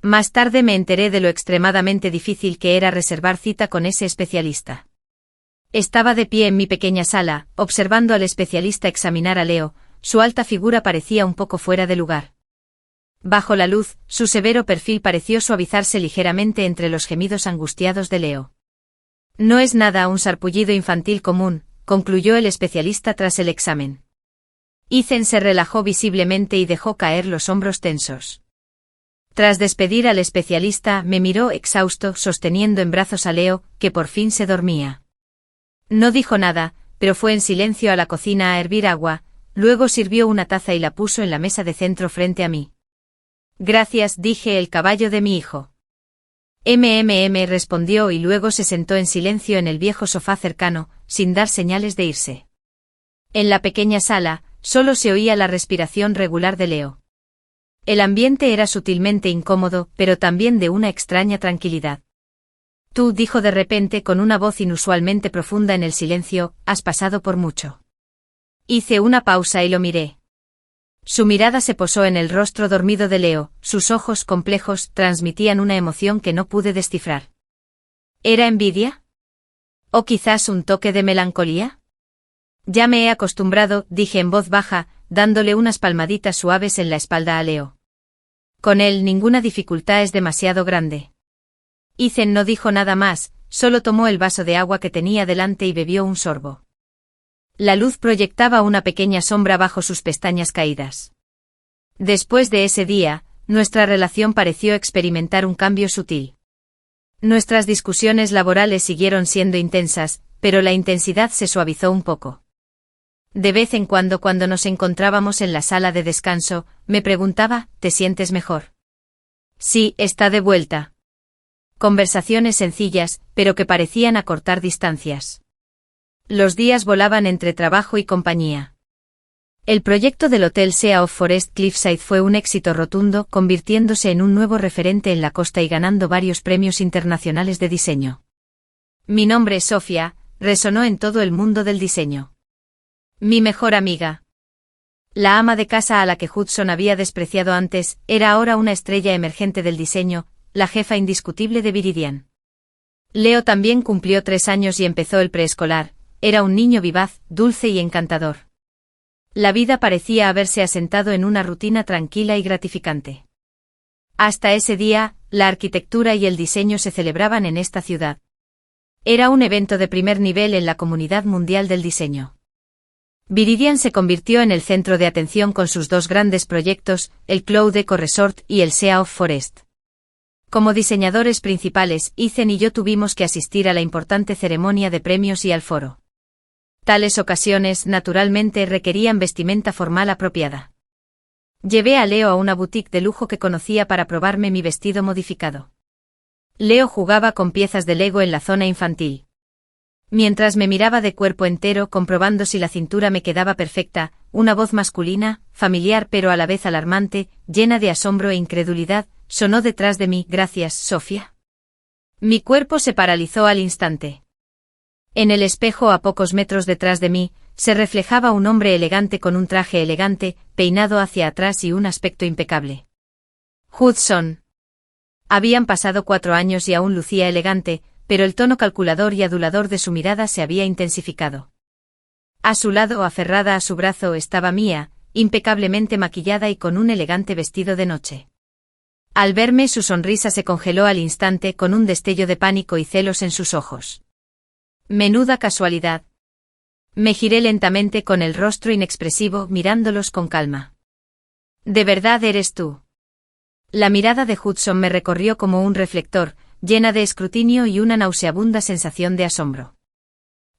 A: Más tarde me enteré de lo extremadamente difícil que era reservar cita con ese especialista. Estaba de pie en mi pequeña sala, observando al especialista examinar a Leo. Su alta figura parecía un poco fuera de lugar. Bajo la luz, su severo perfil pareció suavizarse ligeramente entre los gemidos angustiados de Leo. No es nada, un sarpullido infantil común, concluyó el especialista tras el examen. Ethan se relajó visiblemente y dejó caer los hombros tensos. Tras despedir al especialista, me miró exhausto, sosteniendo en brazos a Leo, que por fin se dormía. No dijo nada, pero fue en silencio a la cocina a hervir agua, luego sirvió una taza y la puso en la mesa de centro frente a mí. Gracias, dije, el caballo de mi hijo. Respondió y luego se sentó en silencio en el viejo sofá cercano, sin dar señales de irse. En la pequeña sala, solo se oía la respiración regular de Leo. El ambiente era sutilmente incómodo, pero también de una extraña tranquilidad. Tú, dijo de repente con una voz inusualmente profunda en el silencio, has pasado por mucho. Hice una pausa y lo miré. Su mirada se posó en el rostro dormido de Leo, sus ojos complejos transmitían una emoción que no pude descifrar. ¿Era envidia? ¿O quizás un toque de melancolía? Ya me he acostumbrado, dije en voz baja, dándole unas palmaditas suaves en la espalda a Leo. Con él ninguna dificultad es demasiado grande. Ethan no dijo nada más, solo tomó el vaso de agua que tenía delante y bebió un sorbo. La luz proyectaba una pequeña sombra bajo sus pestañas caídas. Después de ese día, nuestra relación pareció experimentar un cambio sutil. Nuestras discusiones laborales siguieron siendo intensas, pero la intensidad se suavizó un poco. De vez en cuando nos encontrábamos en la sala de descanso, me preguntaba, ¿te sientes mejor? Sí, está de vuelta. Conversaciones sencillas, pero que parecían acortar distancias. Los días volaban entre trabajo y compañía. El proyecto del Hotel Sea of Forest Cliffside fue un éxito rotundo, convirtiéndose en un nuevo referente en la costa y ganando varios premios internacionales de diseño. Mi nombre, Sofía, resonó en todo el mundo del diseño. Mi mejor amiga. La ama de casa a la que Hudson había despreciado antes, era ahora una estrella emergente del diseño, la jefa indiscutible de Viridian. Leo también cumplió 3 años y empezó el preescolar, era un niño vivaz, dulce y encantador. La vida parecía haberse asentado en una rutina tranquila y gratificante. Hasta ese día, la arquitectura y el diseño se celebraban en esta ciudad. Era un evento de primer nivel en la comunidad mundial del diseño. Viridian se convirtió en el centro de atención con sus 2 grandes proyectos, el Cloud Eco Resort y el Sea of Forest. Como diseñadores principales, Ethan y yo tuvimos que asistir a la importante ceremonia de premios y al foro. Tales ocasiones, naturalmente, requerían vestimenta formal apropiada. Llevé a Leo a una boutique de lujo que conocía para probarme mi vestido modificado. Leo jugaba con piezas de Lego en la zona infantil. Mientras me miraba de cuerpo entero comprobando si la cintura me quedaba perfecta, una voz masculina, familiar pero a la vez alarmante, llena de asombro e incredulidad, sonó detrás de mí. Gracias, Sofía. Mi cuerpo se paralizó al instante. En el espejo a pocos metros detrás de mí, se reflejaba un hombre elegante con un traje elegante, peinado hacia atrás y un aspecto impecable. Hudson. Habían pasado 4 años y aún lucía elegante, pero el tono calculador y adulador de su mirada se había intensificado. A su lado, aferrada a su brazo, estaba Mia, impecablemente maquillada y con un elegante vestido de noche. Al verme, su sonrisa se congeló al instante con un destello de pánico y celos en sus ojos. Menuda casualidad. Me giré lentamente con el rostro inexpresivo, mirándolos con calma. ¿De verdad eres tú? La mirada de Hudson me recorrió como un reflector, llena de escrutinio y una nauseabunda sensación de asombro.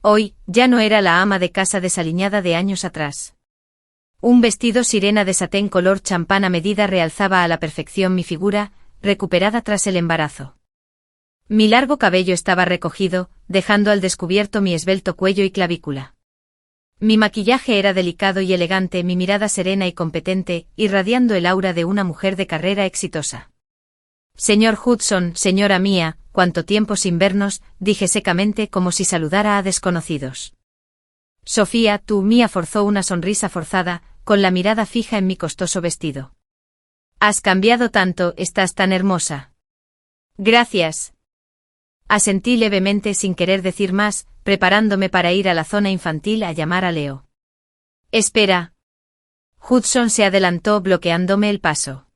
A: Hoy, ya no era la ama de casa desaliñada de años atrás. Un vestido sirena de satén color champán a medida realzaba a la perfección mi figura, recuperada tras el embarazo. Mi largo cabello estaba recogido, dejando al descubierto mi esbelto cuello y clavícula. Mi maquillaje era delicado y elegante, mi mirada serena y competente, irradiando el aura de una mujer de carrera exitosa. Señor Hudson, señora Mia, cuánto tiempo sin vernos, dije secamente como si saludara a desconocidos. Sofía, tú. Mia forzó una sonrisa forzada, con la mirada fija en mi costoso vestido. Has cambiado tanto, estás tan hermosa. Gracias. Asentí levemente sin querer decir más, preparándome para ir a la zona infantil a llamar a Leo. Espera. Hudson se adelantó bloqueándome el paso.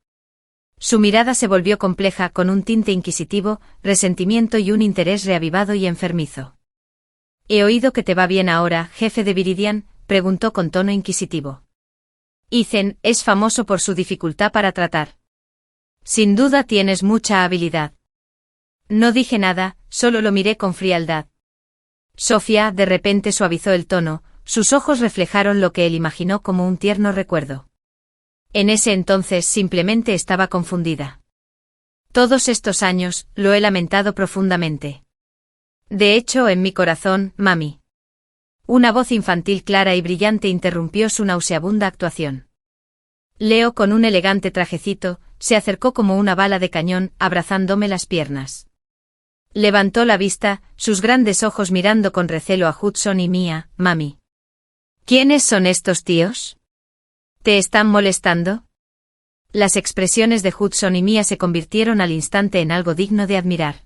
A: Su mirada se volvió compleja con un tinte inquisitivo, resentimiento y un interés reavivado y enfermizo. He oído que te va bien ahora, jefe de Viridian, preguntó con tono inquisitivo. Ethan es famoso por su dificultad para tratar. Sin duda tienes mucha habilidad. No dije nada, solo lo miré con frialdad. Sofía de repente suavizó el tono, sus ojos reflejaron lo que él imaginó como un tierno recuerdo. En ese entonces simplemente estaba confundida. Todos estos años, lo he lamentado profundamente. De hecho, en mi corazón, mami. Una voz infantil clara y brillante interrumpió su nauseabunda actuación. Leo, con un elegante trajecito, se acercó como una bala de cañón, abrazándome las piernas. Levantó la vista, sus grandes ojos mirando con recelo a Hudson y Mia. Mami. ¿Quiénes son estos tíos? ¿Te están molestando? Las expresiones de Hudson y Mia se convirtieron al instante en algo digno de admirar.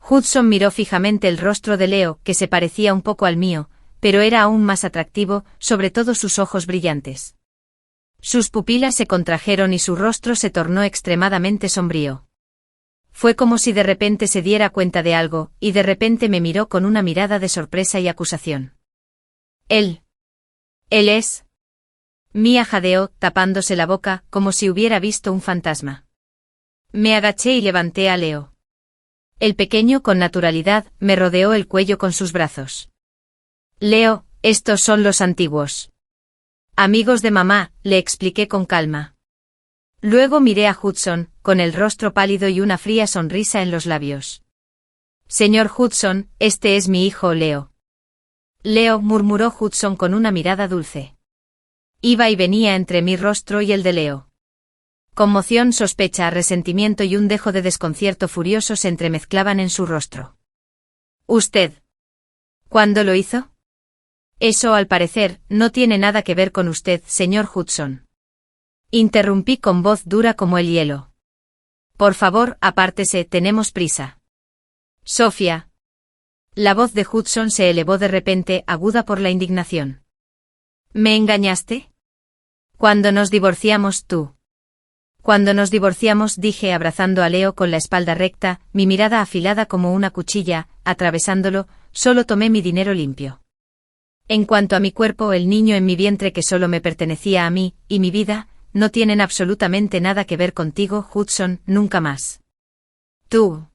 A: Hudson miró fijamente el rostro de Leo, que se parecía un poco al mío, pero era aún más atractivo, sobre todo sus ojos brillantes. Sus pupilas se contrajeron y su rostro se tornó extremadamente sombrío. Fue como si de repente se diera cuenta de algo, y de repente me miró con una mirada de sorpresa y acusación. Él es... Mia jadeó, tapándose la boca, como si hubiera visto un fantasma. Me agaché y levanté a Leo. El pequeño, con naturalidad, me rodeó el cuello con sus brazos. Leo, estos son los antiguos amigos de mamá, le expliqué con calma. Luego miré a Hudson, con el rostro pálido y una fría sonrisa en los labios. Señor Hudson, este es mi hijo Leo. Leo, murmuró Hudson con una mirada dulce. Iba y venía entre mi rostro y el de Leo. Conmoción, sospecha, resentimiento y un dejo de desconcierto furioso se entremezclaban en su rostro. ¿Usted? ¿Cuándo lo hizo? Eso, al parecer, no tiene nada que ver con usted, señor Hudson. Interrumpí con voz dura como el hielo. Por favor, apártese, tenemos prisa. Sofía. La voz de Hudson se elevó de repente, aguda por la indignación. ¿Me engañaste? Cuando nos divorciamos tú. Cuando nos divorciamos, dije abrazando a Leo con la espalda recta, mi mirada afilada como una cuchilla, atravesándolo, solo tomé mi dinero limpio. En cuanto a mi cuerpo, el niño en mi vientre que solo me pertenecía a mí, y mi vida, no tienen absolutamente nada que ver contigo, Hudson, nunca más. Tú.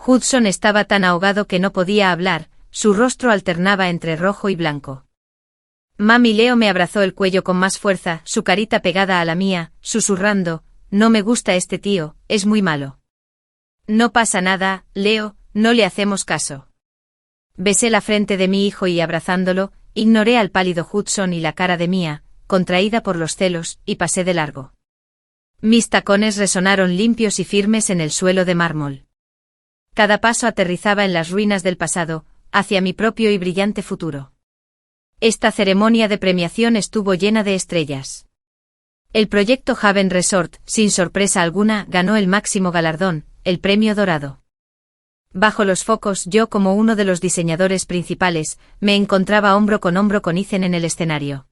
A: Hudson estaba tan ahogado que no podía hablar, su rostro alternaba entre rojo y blanco. Mami. Leo me abrazó el cuello con más fuerza, su carita pegada a la mía, susurrando, no me gusta este tío, es muy malo. No pasa nada, Leo, no le hacemos caso. Besé la frente de mi hijo y abrazándolo, ignoré al pálido Hudson y la cara de Mia, contraída por los celos, y pasé de largo. Mis tacones resonaron limpios y firmes en el suelo de mármol. Cada paso aterrizaba en las ruinas del pasado, hacia mi propio y brillante futuro. Esta ceremonia de premiación estuvo llena de estrellas. El proyecto Haven Resort, sin sorpresa alguna, ganó el máximo galardón, el premio dorado. Bajo los focos, yo como uno de los diseñadores principales, me encontraba hombro con Ethan en el escenario.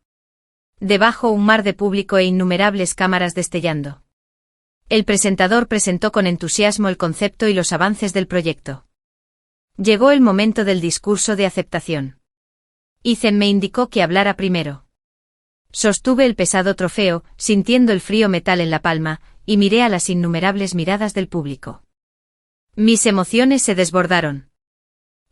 A: Debajo un mar de público e innumerables cámaras destellando. El presentador presentó con entusiasmo el concepto y los avances del proyecto. Llegó el momento del discurso de aceptación. Ethan me indicó que hablara primero. Sostuve el pesado trofeo, sintiendo el frío metal en la palma, y miré a las innumerables miradas del público. Mis emociones se desbordaron.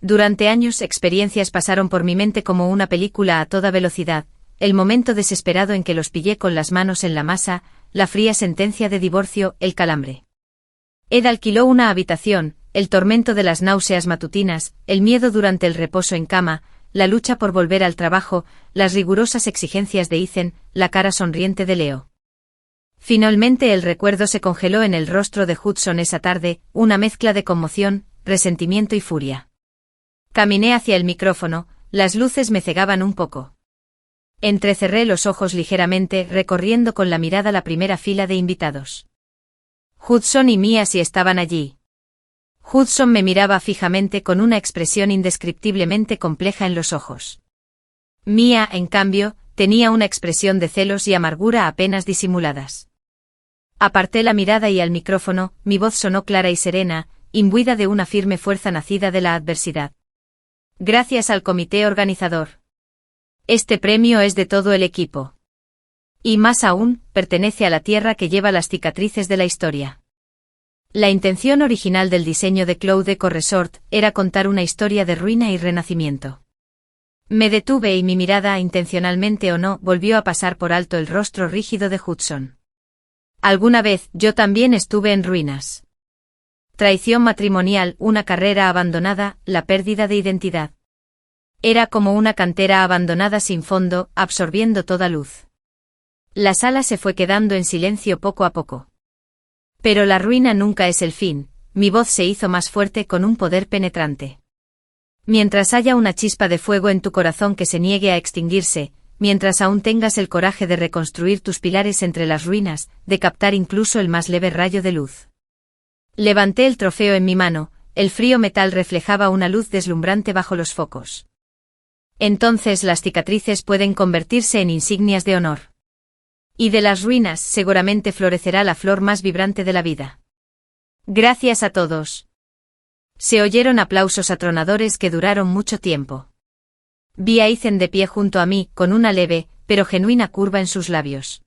A: Durante años experiencias pasaron por mi mente como una película a toda velocidad, el momento desesperado en que los pillé con las manos en la masa, la fría sentencia de divorcio, el calambre. Ed alquiló una habitación, el tormento de las náuseas matutinas, el miedo durante el reposo en cama, la lucha por volver al trabajo, las rigurosas exigencias de Ethan, la cara sonriente de Leo. Finalmente el recuerdo se congeló en el rostro de Hudson esa tarde, una mezcla de conmoción, resentimiento y furia. Caminé hacia el micrófono, las luces me cegaban un poco. Entrecerré los ojos ligeramente, recorriendo con la mirada la primera fila de invitados. Hudson y Mia sí estaban allí. Hudson me miraba fijamente con una expresión indescriptiblemente compleja en los ojos. Mia, en cambio, tenía una expresión de celos y amargura apenas disimuladas. Aparté la mirada y al micrófono, mi voz sonó clara y serena, imbuida de una firme fuerza nacida de la adversidad. Gracias al comité organizador. Este premio es de todo el equipo. Y más aún, pertenece a la tierra que lleva las cicatrices de la historia. La intención original del diseño de Cloud Eco Resort era contar una historia de ruina y renacimiento. Me detuve y mi mirada, intencionalmente o no, volvió a pasar por alto el rostro rígido de Hudson. Alguna vez, yo también estuve en ruinas. Traición matrimonial, una carrera abandonada, la pérdida de identidad. Era como una cantera abandonada sin fondo, absorbiendo toda luz. La sala se fue quedando en silencio poco a poco. Pero la ruina nunca es el fin, mi voz se hizo más fuerte con un poder penetrante. Mientras haya una chispa de fuego en tu corazón que se niegue a extinguirse, mientras aún tengas el coraje de reconstruir tus pilares entre las ruinas, de captar incluso el más leve rayo de luz. Levanté el trofeo en mi mano, el frío metal reflejaba una luz deslumbrante bajo los focos. Entonces las cicatrices pueden convertirse en insignias de honor. Y de las ruinas seguramente florecerá la flor más vibrante de la vida. Gracias a todos. Se oyeron aplausos atronadores que duraron mucho tiempo. Vi a Ethan de pie junto a mí, con una leve, pero genuina curva en sus labios.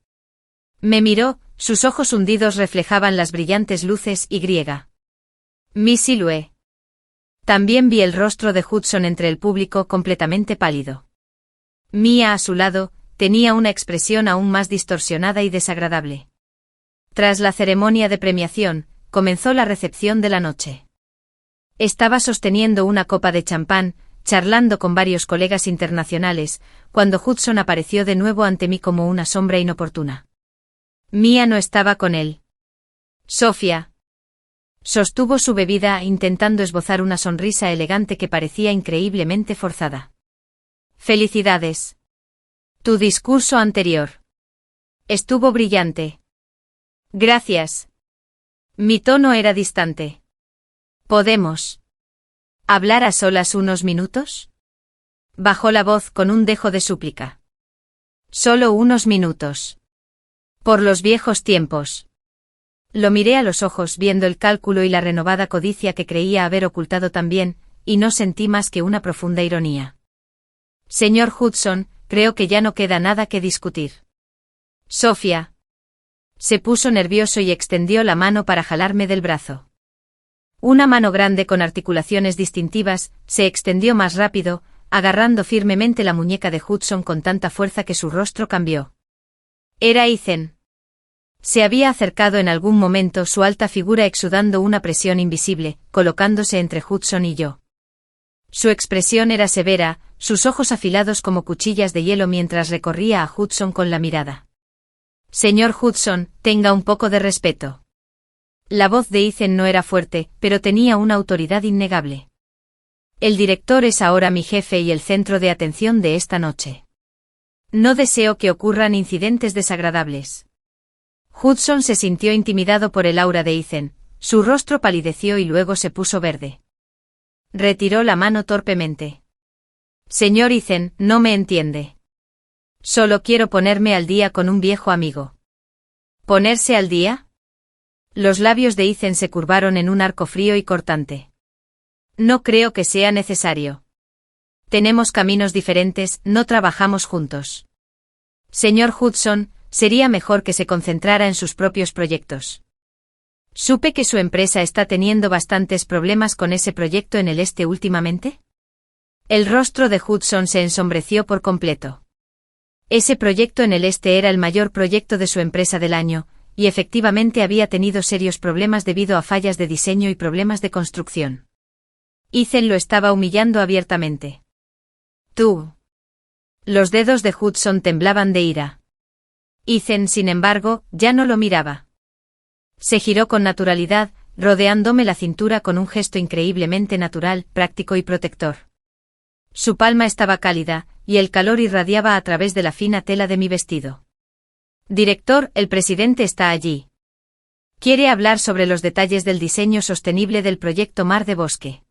A: Me miró, sus ojos hundidos reflejaban las brillantes luces y griega. Missy Lue. También vi el rostro de Hudson entre el público completamente pálido. Mia a su lado, tenía una expresión aún más distorsionada y desagradable. Tras la ceremonia de premiación, comenzó la recepción de la noche. Estaba sosteniendo una copa de champán, charlando con varios colegas internacionales, cuando Hudson apareció de nuevo ante mí como una sombra inoportuna. Mia no estaba con él. Sofía. Sostuvo su bebida intentando esbozar una sonrisa elegante que parecía increíblemente forzada. Felicidades. Tu discurso anterior. Estuvo brillante. Gracias. Mi tono era distante. ¿Podemos hablar a solas unos minutos? Bajó la voz con un dejo de súplica. Solo unos minutos. Por los viejos tiempos. Lo miré a los ojos viendo el cálculo y la renovada codicia que creía haber ocultado también, y no sentí más que una profunda ironía. Señor Hudson, creo que ya no queda nada que discutir. Sofía. Se puso nervioso y extendió la mano para jalarme del brazo. Una mano grande con articulaciones distintivas, se extendió más rápido, agarrando firmemente la muñeca de Hudson con tanta fuerza que su rostro cambió. Era Ethan. Se había acercado en algún momento, su alta figura exudando una presión invisible, colocándose entre Hudson y yo. Su expresión era severa, sus ojos afilados como cuchillas de hielo mientras recorría a Hudson con la mirada. Señor Hudson, tenga un poco de respeto. La voz de Ethan no era fuerte, pero tenía una autoridad innegable. El director es ahora mi jefe y el centro de atención de esta noche. No deseo que ocurran incidentes desagradables. Hudson se sintió intimidado por el aura de Ethan, su rostro palideció y luego se puso verde. Retiró la mano torpemente. Señor Ethan, no me entiende. Solo quiero ponerme al día con un viejo amigo. ¿Ponerse al día? Los labios de Ethan se curvaron en un arco frío y cortante. No creo que sea necesario. Tenemos caminos diferentes, no trabajamos juntos. Señor Hudson, sería mejor que se concentrara en sus propios proyectos. ¿Supe que su empresa está teniendo bastantes problemas con ese proyecto en el este últimamente? El rostro de Hudson se ensombreció por completo. Ese proyecto en el este era el mayor proyecto de su empresa del año, y efectivamente había tenido serios problemas debido a fallas de diseño y problemas de construcción. Ethan lo estaba humillando abiertamente. Tú. Los dedos de Hudson temblaban de ira. Ethan, sin embargo, ya no lo miraba. Se giró con naturalidad, rodeándome la cintura con un gesto increíblemente natural, práctico y protector. Su palma estaba cálida, y el calor irradiaba a través de la fina tela de mi vestido. Director, el presidente está allí. Quiere hablar sobre los detalles del diseño sostenible del proyecto Mar de Bosque.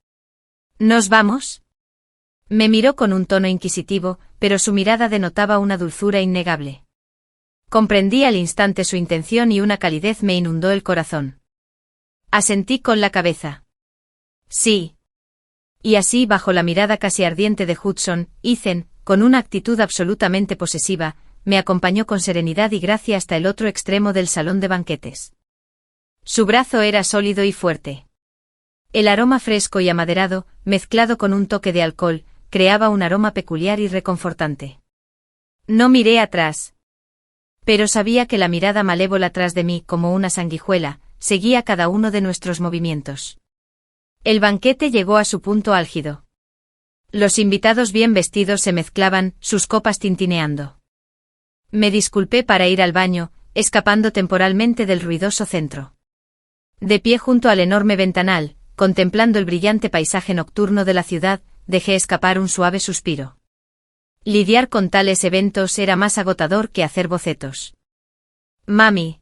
A: ¿Nos vamos? Me miró con un tono inquisitivo, pero su mirada denotaba una dulzura innegable. Comprendí al instante su intención y una calidez me inundó el corazón. Asentí con la cabeza. Sí. Y así, bajo la mirada casi ardiente de Hudson, Ethan, con una actitud absolutamente posesiva, me acompañó con serenidad y gracia hasta el otro extremo del salón de banquetes. Su brazo era sólido y fuerte. El aroma fresco y amaderado, mezclado con un toque de alcohol, creaba un aroma peculiar y reconfortante. No miré atrás. Pero sabía que la mirada malévola tras de mí, como una sanguijuela, seguía cada uno de nuestros movimientos. El banquete llegó a su punto álgido. Los invitados bien vestidos se mezclaban, sus copas tintineando. Me disculpé para ir al baño, escapando temporalmente del ruidoso centro. De pie junto al enorme ventanal, contemplando el brillante paisaje nocturno de la ciudad, dejé escapar un suave suspiro. Lidiar con tales eventos era más agotador que hacer bocetos. Mami.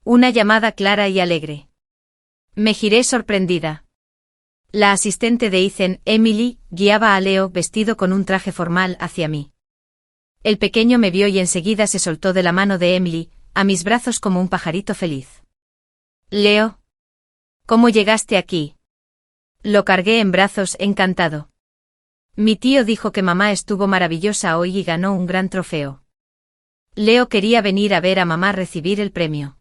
A: Una llamada clara y alegre. Me giré sorprendida. La asistente de Ethan, Emily, guiaba a Leo vestido con un traje formal hacia mí. El pequeño me vio y enseguida se soltó de la mano de Emily, a mis brazos como un pajarito feliz. Leo. ¿Cómo llegaste aquí? Lo cargué en brazos, encantado. Mi tío dijo que mamá estuvo maravillosa hoy y ganó un gran trofeo. Leo quería venir a ver a mamá recibir el premio.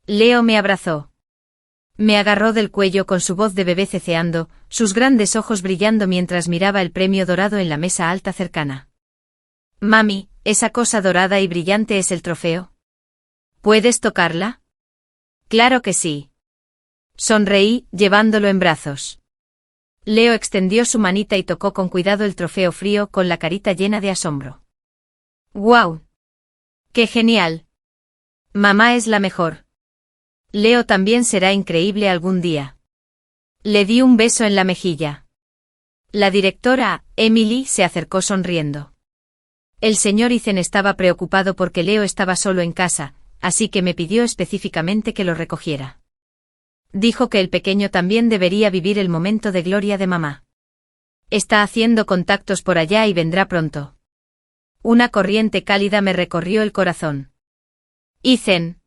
A: Leo me abrazó. Me agarró del cuello con su voz de bebé ceceando, sus grandes ojos brillando mientras miraba el premio dorado en la mesa alta cercana. Mami, ¿esa cosa dorada y brillante es el trofeo? ¿Puedes tocarla? Claro que sí. Sonreí, llevándolo en brazos. Leo extendió su manita y tocó con cuidado el trofeo frío con la carita llena de asombro. ¡Guau! ¡Qué genial! Mamá es la mejor. Leo también será increíble algún día. Le di un beso en la mejilla. La directora, Emily, se acercó sonriendo. El señor Ethan estaba preocupado porque Leo estaba solo en casa, así que me pidió específicamente que lo recogiera. Dijo que el pequeño también debería vivir el momento de gloria de mamá. Está haciendo contactos por allá y vendrá pronto. Una corriente cálida me recorrió el corazón. Ethan.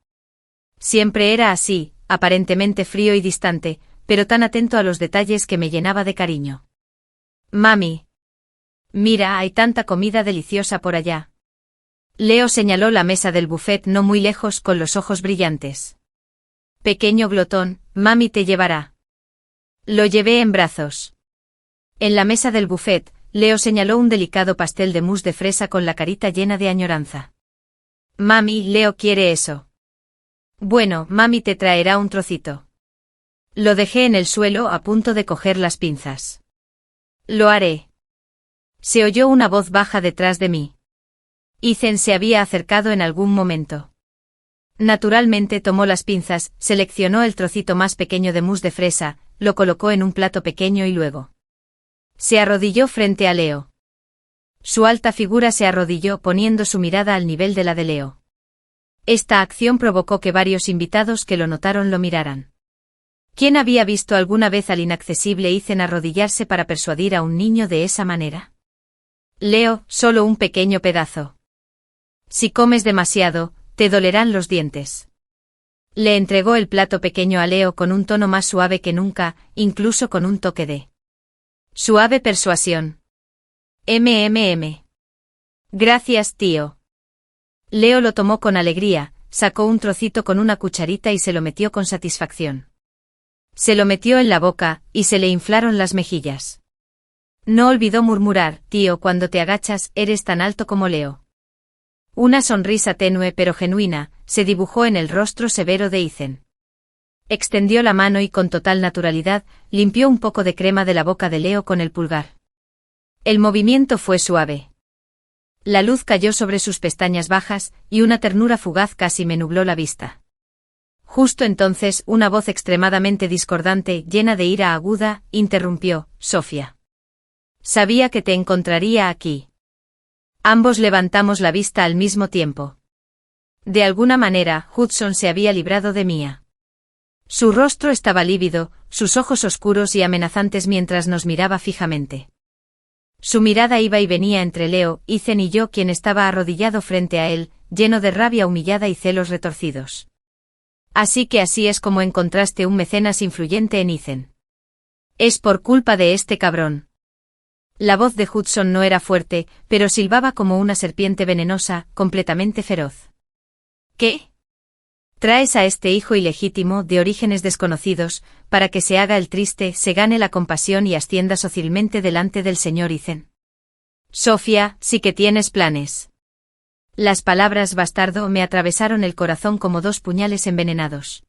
A: Siempre era así, aparentemente frío y distante, pero tan atento a los detalles que me llenaba de cariño. Mami. Mira, hay tanta comida deliciosa por allá. Leo señaló la mesa del buffet no muy lejos con los ojos brillantes. Pequeño glotón, mami te llevará. Lo llevé en brazos. En la mesa del buffet, Leo señaló un delicado pastel de mousse de fresa con la carita llena de añoranza. Mami, Leo quiere eso. Bueno, mami te traerá un trocito. Lo dejé en el suelo a punto de coger las pinzas. Lo haré. Se oyó una voz baja detrás de mí. Ethan se había acercado en algún momento. Naturalmente tomó las pinzas, seleccionó el trocito más pequeño de mousse de fresa, lo colocó en un plato pequeño y luego se arrodilló frente a Leo. Su alta figura se arrodilló poniendo su mirada al nivel de la de Leo. Esta acción provocó que varios invitados que lo notaron lo miraran. ¿Quién había visto alguna vez al inaccesible Ethan arrodillarse para persuadir a un niño de esa manera? Leo, solo un pequeño pedazo. Si comes demasiado, te dolerán los dientes. Le entregó el plato pequeño a Leo con un tono más suave que nunca, incluso con un toque de suave persuasión. Gracias, tío. Leo lo tomó con alegría, sacó un trocito con una cucharita y se lo metió con satisfacción. Se lo metió en la boca, y se le inflaron las mejillas. No olvidó murmurar, tío, cuando te agachas, eres tan alto como Leo. Una sonrisa tenue pero genuina, se dibujó en el rostro severo de Ethan. Extendió la mano y con total naturalidad, limpió un poco de crema de la boca de Leo con el pulgar. El movimiento fue suave. La luz cayó sobre sus pestañas bajas, y una ternura fugaz casi me nubló la vista. Justo entonces, una voz extremadamente discordante, llena de ira aguda, interrumpió, Sofía. Sabía que te encontraría aquí. Ambos levantamos la vista al mismo tiempo. De alguna manera, Hudson se había librado de Mia. Su rostro estaba lívido, sus ojos oscuros y amenazantes mientras nos miraba fijamente. Su mirada iba y venía entre Leo, Ethan y yo, quien estaba arrodillado frente a él, lleno de rabia humillada y celos retorcidos. Así que así es como encontraste un mecenas influyente en Ethan. Es por culpa de este cabrón. La voz de Hudson no era fuerte, pero silbaba como una serpiente venenosa, completamente feroz. ¿Qué? Traes a este hijo ilegítimo, de orígenes desconocidos, para que se haga el triste, se gane la compasión y ascienda socialmente delante del señor Ethan. Sofía, sí que tienes planes. Las palabras bastardo me atravesaron el corazón como dos puñales envenenados.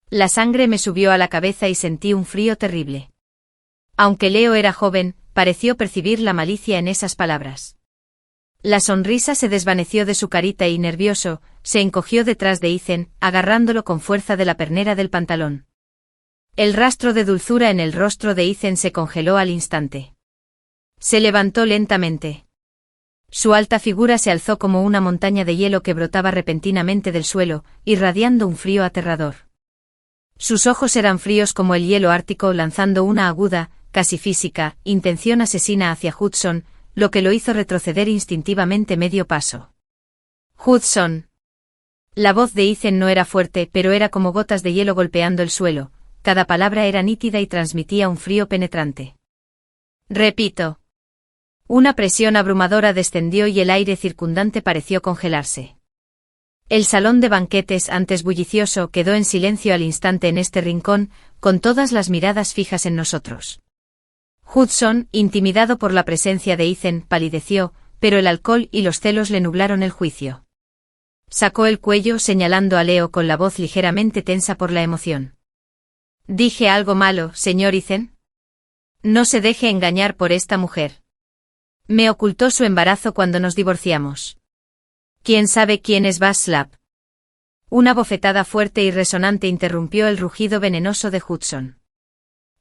A: La sangre me subió a la cabeza y sentí un frío terrible. Aunque Leo era joven, pareció percibir la malicia en esas palabras. La sonrisa se desvaneció de su carita y nervioso, se encogió detrás de Ethan, agarrándolo con fuerza de la pernera del pantalón. El rastro de dulzura en el rostro de Ethan se congeló al instante. Se levantó lentamente. Su alta figura se alzó como una montaña de hielo que brotaba repentinamente del suelo, irradiando un frío aterrador. Sus ojos eran fríos como el hielo ártico, lanzando una aguda, casi física, intención asesina hacia Hudson, lo que lo hizo retroceder instintivamente medio paso. Hudson. La voz de Ethan no era fuerte, pero era como gotas de hielo golpeando el suelo, cada palabra era nítida y transmitía un frío penetrante. Repito. Una presión abrumadora descendió y el aire circundante pareció congelarse. El salón de banquetes, antes bullicioso, quedó en silencio al instante en este rincón, con todas las miradas fijas en nosotros. Hudson, intimidado por la presencia de Ethan, palideció, pero el alcohol y los celos le nublaron el juicio. Sacó el cuello señalando a Leo con la voz ligeramente tensa por la emoción. ¿Dije algo malo, señor Ethan? No se deje engañar por esta mujer. Me ocultó su embarazo cuando nos divorciamos. ¿Quién sabe quién es Baslap? Una bofetada fuerte y resonante interrumpió el rugido venenoso de Hudson.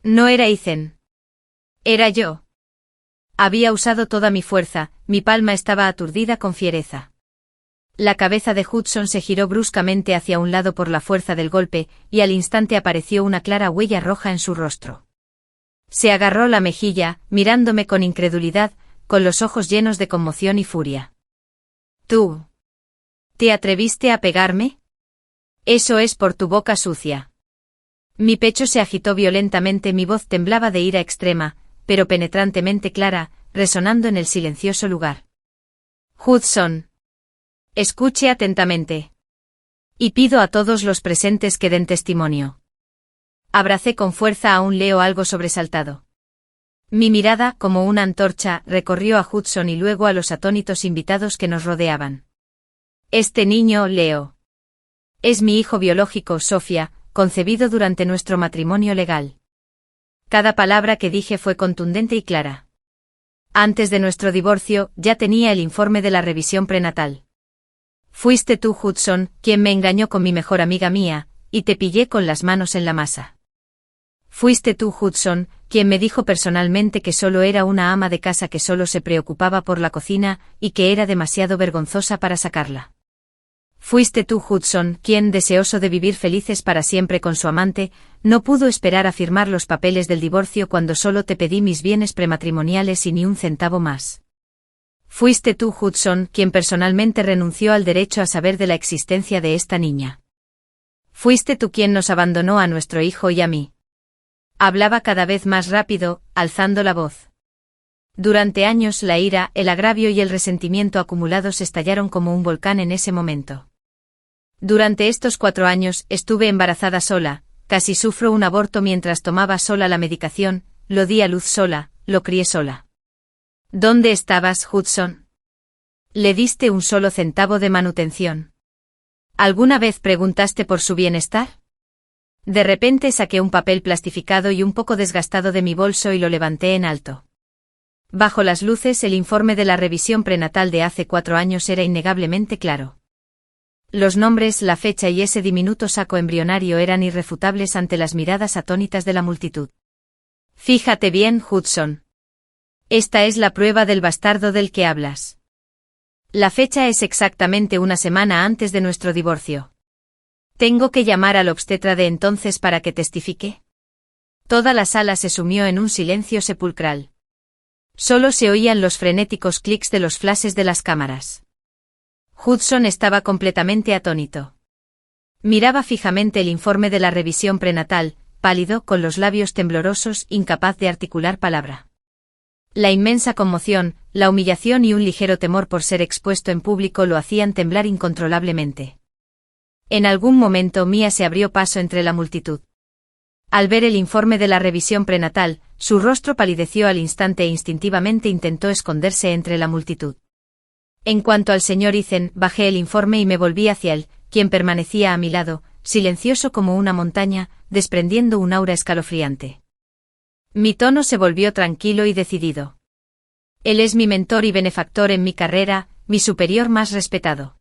A: No era Ethan. Era yo. Había usado toda mi fuerza, mi palma estaba aturdida con fiereza. La cabeza de Hudson se giró bruscamente hacia un lado por la fuerza del golpe, y al instante apareció una clara huella roja en su rostro. Se agarró la mejilla, mirándome con incredulidad, con los ojos llenos de conmoción y furia. ¿Tú? ¿Te atreviste a pegarme? Eso es por tu boca sucia. Mi pecho se agitó violentamente, mi voz temblaba de ira extrema, pero penetrantemente clara, resonando en el silencioso lugar. Hudson. Escuche atentamente. Y pido a todos los presentes que den testimonio. Abracé con fuerza a un Leo algo sobresaltado. Mi mirada, como una antorcha, recorrió a Hudson y luego a los atónitos invitados que nos rodeaban. Este niño, Leo. Es mi hijo biológico, Sofía, concebido durante nuestro matrimonio legal. Cada palabra que dije fue contundente y clara. Antes de nuestro divorcio, ya tenía el informe de la revisión prenatal. Fuiste tú, Hudson, quien me engañó con mi mejor amiga mía, y te pillé con las manos en la masa. Fuiste tú, Hudson, quien me dijo personalmente que solo era una ama de casa que solo se preocupaba por la cocina, y que era demasiado vergonzosa para sacarla. Fuiste tú, Hudson, quien, deseoso de vivir felices para siempre con su amante, no pudo esperar a firmar los papeles del divorcio cuando solo te pedí mis bienes prematrimoniales y ni un centavo más. Fuiste tú, Hudson, quien personalmente renunció al derecho a saber de la existencia de esta niña. Fuiste tú quien nos abandonó a nuestro hijo y a mí. Hablaba cada vez más rápido, alzando la voz. Durante años la ira, el agravio y el resentimiento acumulados estallaron como un volcán en ese momento. Durante estos 4 años estuve embarazada sola, casi sufro un aborto mientras tomaba sola la medicación, lo di a luz sola, lo crié sola. ¿Dónde estabas, Hudson? ¿Le diste un solo centavo de manutención? ¿Alguna vez preguntaste por su bienestar? De repente saqué un papel plastificado y un poco desgastado de mi bolso y lo levanté en alto. Bajo las luces el informe de la revisión prenatal de hace 4 años era innegablemente claro. Los nombres, la fecha y ese diminuto saco embrionario eran irrefutables ante las miradas atónitas de la multitud. Fíjate bien, Hudson. Esta es la prueba del bastardo del que hablas. La fecha es exactamente una semana antes de nuestro divorcio. ¿Tengo que llamar al obstetra de entonces para que testifique? Toda la sala se sumió en un silencio sepulcral. Solo se oían los frenéticos clics de los flashes de las cámaras. Hudson estaba completamente atónito. Miraba fijamente el informe de la revisión prenatal, pálido, con los labios temblorosos, incapaz de articular palabra. La inmensa conmoción, la humillación y un ligero temor por ser expuesto en público lo hacían temblar incontrolablemente. En algún momento Mia se abrió paso entre la multitud. Al ver el informe de la revisión prenatal, su rostro palideció al instante e instintivamente intentó esconderse entre la multitud. En cuanto al señor Ethan, bajé el informe y me volví hacia él, quien permanecía a mi lado, silencioso como una montaña, desprendiendo un aura escalofriante. Mi tono se volvió tranquilo y decidido. Él es mi mentor y benefactor en mi carrera, mi superior más respetado.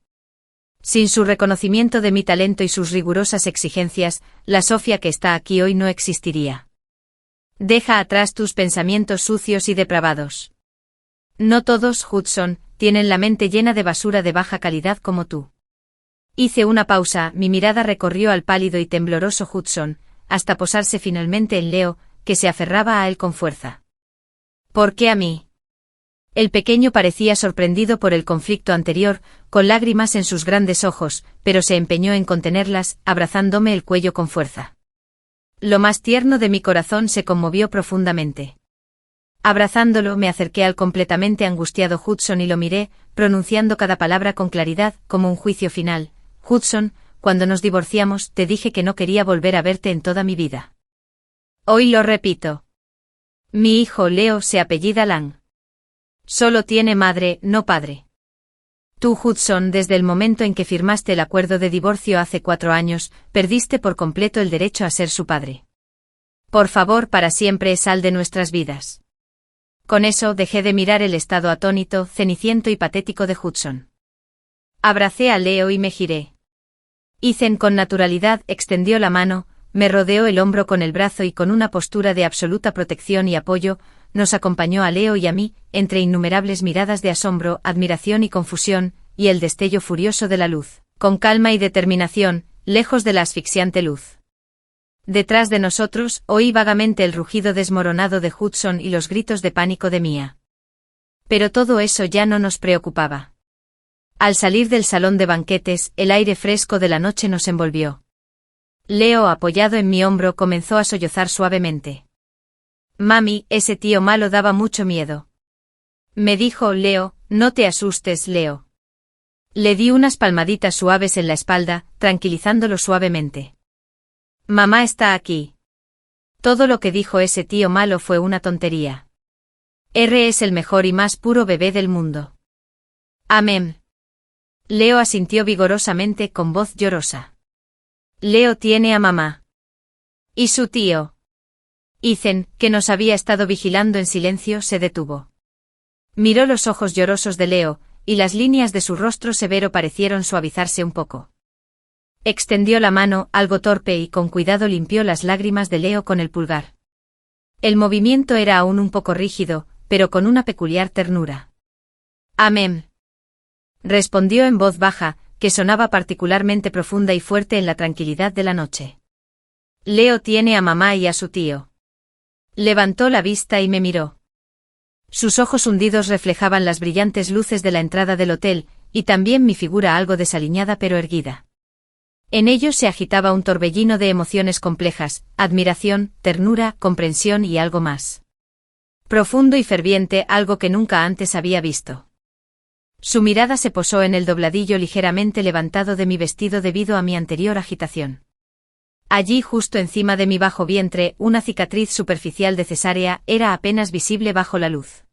A: Sin su reconocimiento de mi talento y sus rigurosas exigencias, la Sofía que está aquí hoy no existiría. Deja atrás tus pensamientos sucios y depravados. No todos, Hudson, tienen la mente llena de basura de baja calidad como tú. Hice una pausa, mi mirada recorrió al pálido y tembloroso Hudson, hasta posarse finalmente en Leo, que se aferraba a él con fuerza. ¿Por qué a mí? El pequeño parecía sorprendido por el conflicto anterior, con lágrimas en sus grandes ojos, pero se empeñó en contenerlas, abrazándome el cuello con fuerza. Lo más tierno de mi corazón se conmovió profundamente. Abrazándolo me acerqué al completamente angustiado Hudson y lo miré, pronunciando cada palabra con claridad, como un juicio final. Hudson, cuando nos divorciamos te dije que no quería volver a verte en toda mi vida. Hoy lo repito. Mi hijo Leo se apellida Lang. Solo tiene madre, no padre. Tú, Hudson, desde el momento en que firmaste el acuerdo de divorcio hace 4 años, perdiste por completo el derecho a ser su padre. Por favor, para siempre sal de nuestras vidas. Con eso dejé de mirar el estado atónito, ceniciento y patético de Hudson. Abracé a Leo y me giré. Ethan con naturalidad extendió la mano, me rodeó el hombro con el brazo y con una postura de absoluta protección y apoyo, nos acompañó a Leo y a mí, entre innumerables miradas de asombro, admiración y confusión, y el destello furioso de la luz, con calma y determinación, lejos de la asfixiante luz. Detrás de nosotros, oí vagamente el rugido desmoronado de Hudson y los gritos de pánico de Mia. Pero todo eso ya no nos preocupaba. Al salir del salón de banquetes, el aire fresco de la noche nos envolvió. Leo, apoyado en mi hombro, comenzó a sollozar suavemente. Mami, ese tío malo daba mucho miedo. Me dijo Leo, no te asustes, Leo. Le di unas palmaditas suaves en la espalda, tranquilizándolo suavemente. Mamá está aquí. Todo lo que dijo ese tío malo fue una tontería. R es el mejor y más puro bebé del mundo. Amén. Leo asintió vigorosamente con voz llorosa. Leo tiene a mamá. ¿Y su tío? Ethan, que nos había estado vigilando en silencio, se detuvo. Miró los ojos llorosos de Leo, y las líneas de su rostro severo parecieron suavizarse un poco. Extendió la mano, algo torpe, y con cuidado limpió las lágrimas de Leo con el pulgar. El movimiento era aún un poco rígido, pero con una peculiar ternura. Amén. Respondió en voz baja, que sonaba particularmente profunda y fuerte en la tranquilidad de la noche. Leo tiene a mamá y a su tío. Levantó la vista y me miró. Sus ojos hundidos reflejaban las brillantes luces de la entrada del hotel, y también mi figura algo desaliñada pero erguida. En ellos se agitaba un torbellino de emociones complejas, admiración, ternura, comprensión y algo más. Profundo y ferviente, algo que nunca antes había visto. Su mirada se posó en el dobladillo ligeramente levantado de mi vestido debido a mi anterior agitación. Allí, justo encima de mi bajo vientre, una cicatriz superficial de cesárea era apenas visible bajo la luz.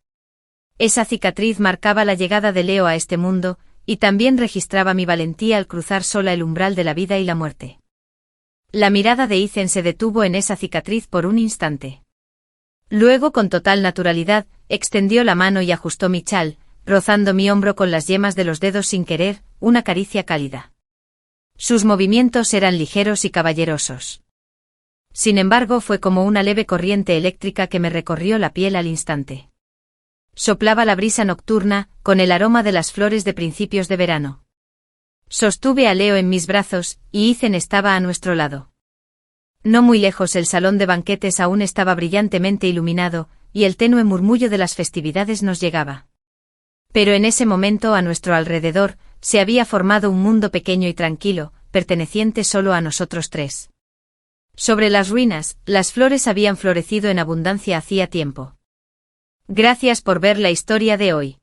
A: Esa cicatriz marcaba la llegada de Leo a este mundo, y también registraba mi valentía al cruzar sola el umbral de la vida y la muerte. La mirada de Ethan se detuvo en esa cicatriz por un instante. Luego, con total naturalidad, extendió la mano y ajustó mi chal, rozando mi hombro con las yemas de los dedos sin querer, una caricia cálida. Sus movimientos eran ligeros y caballerosos. Sin embargo, fue como una leve corriente eléctrica que me recorrió la piel al instante. Soplaba la brisa nocturna, con el aroma de las flores de principios de verano. Sostuve a Leo en mis brazos, y Ethan estaba a nuestro lado. No muy lejos el salón de banquetes aún estaba brillantemente iluminado, y el tenue murmullo de las festividades nos llegaba. Pero en ese momento a nuestro alrededor, se había formado un mundo pequeño y tranquilo, perteneciente solo a nosotros tres. Sobre las ruinas, las flores habían florecido en abundancia hacía tiempo. Gracias por ver la historia de hoy.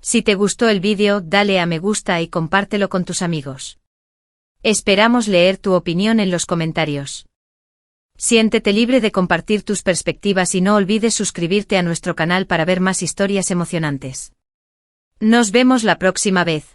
A: Si te gustó el vídeo, dale a me gusta y compártelo con tus amigos. Esperamos leer tu opinión en los comentarios. Siéntete libre de compartir tus perspectivas y no olvides suscribirte a nuestro canal para ver más historias emocionantes. Nos vemos la próxima vez.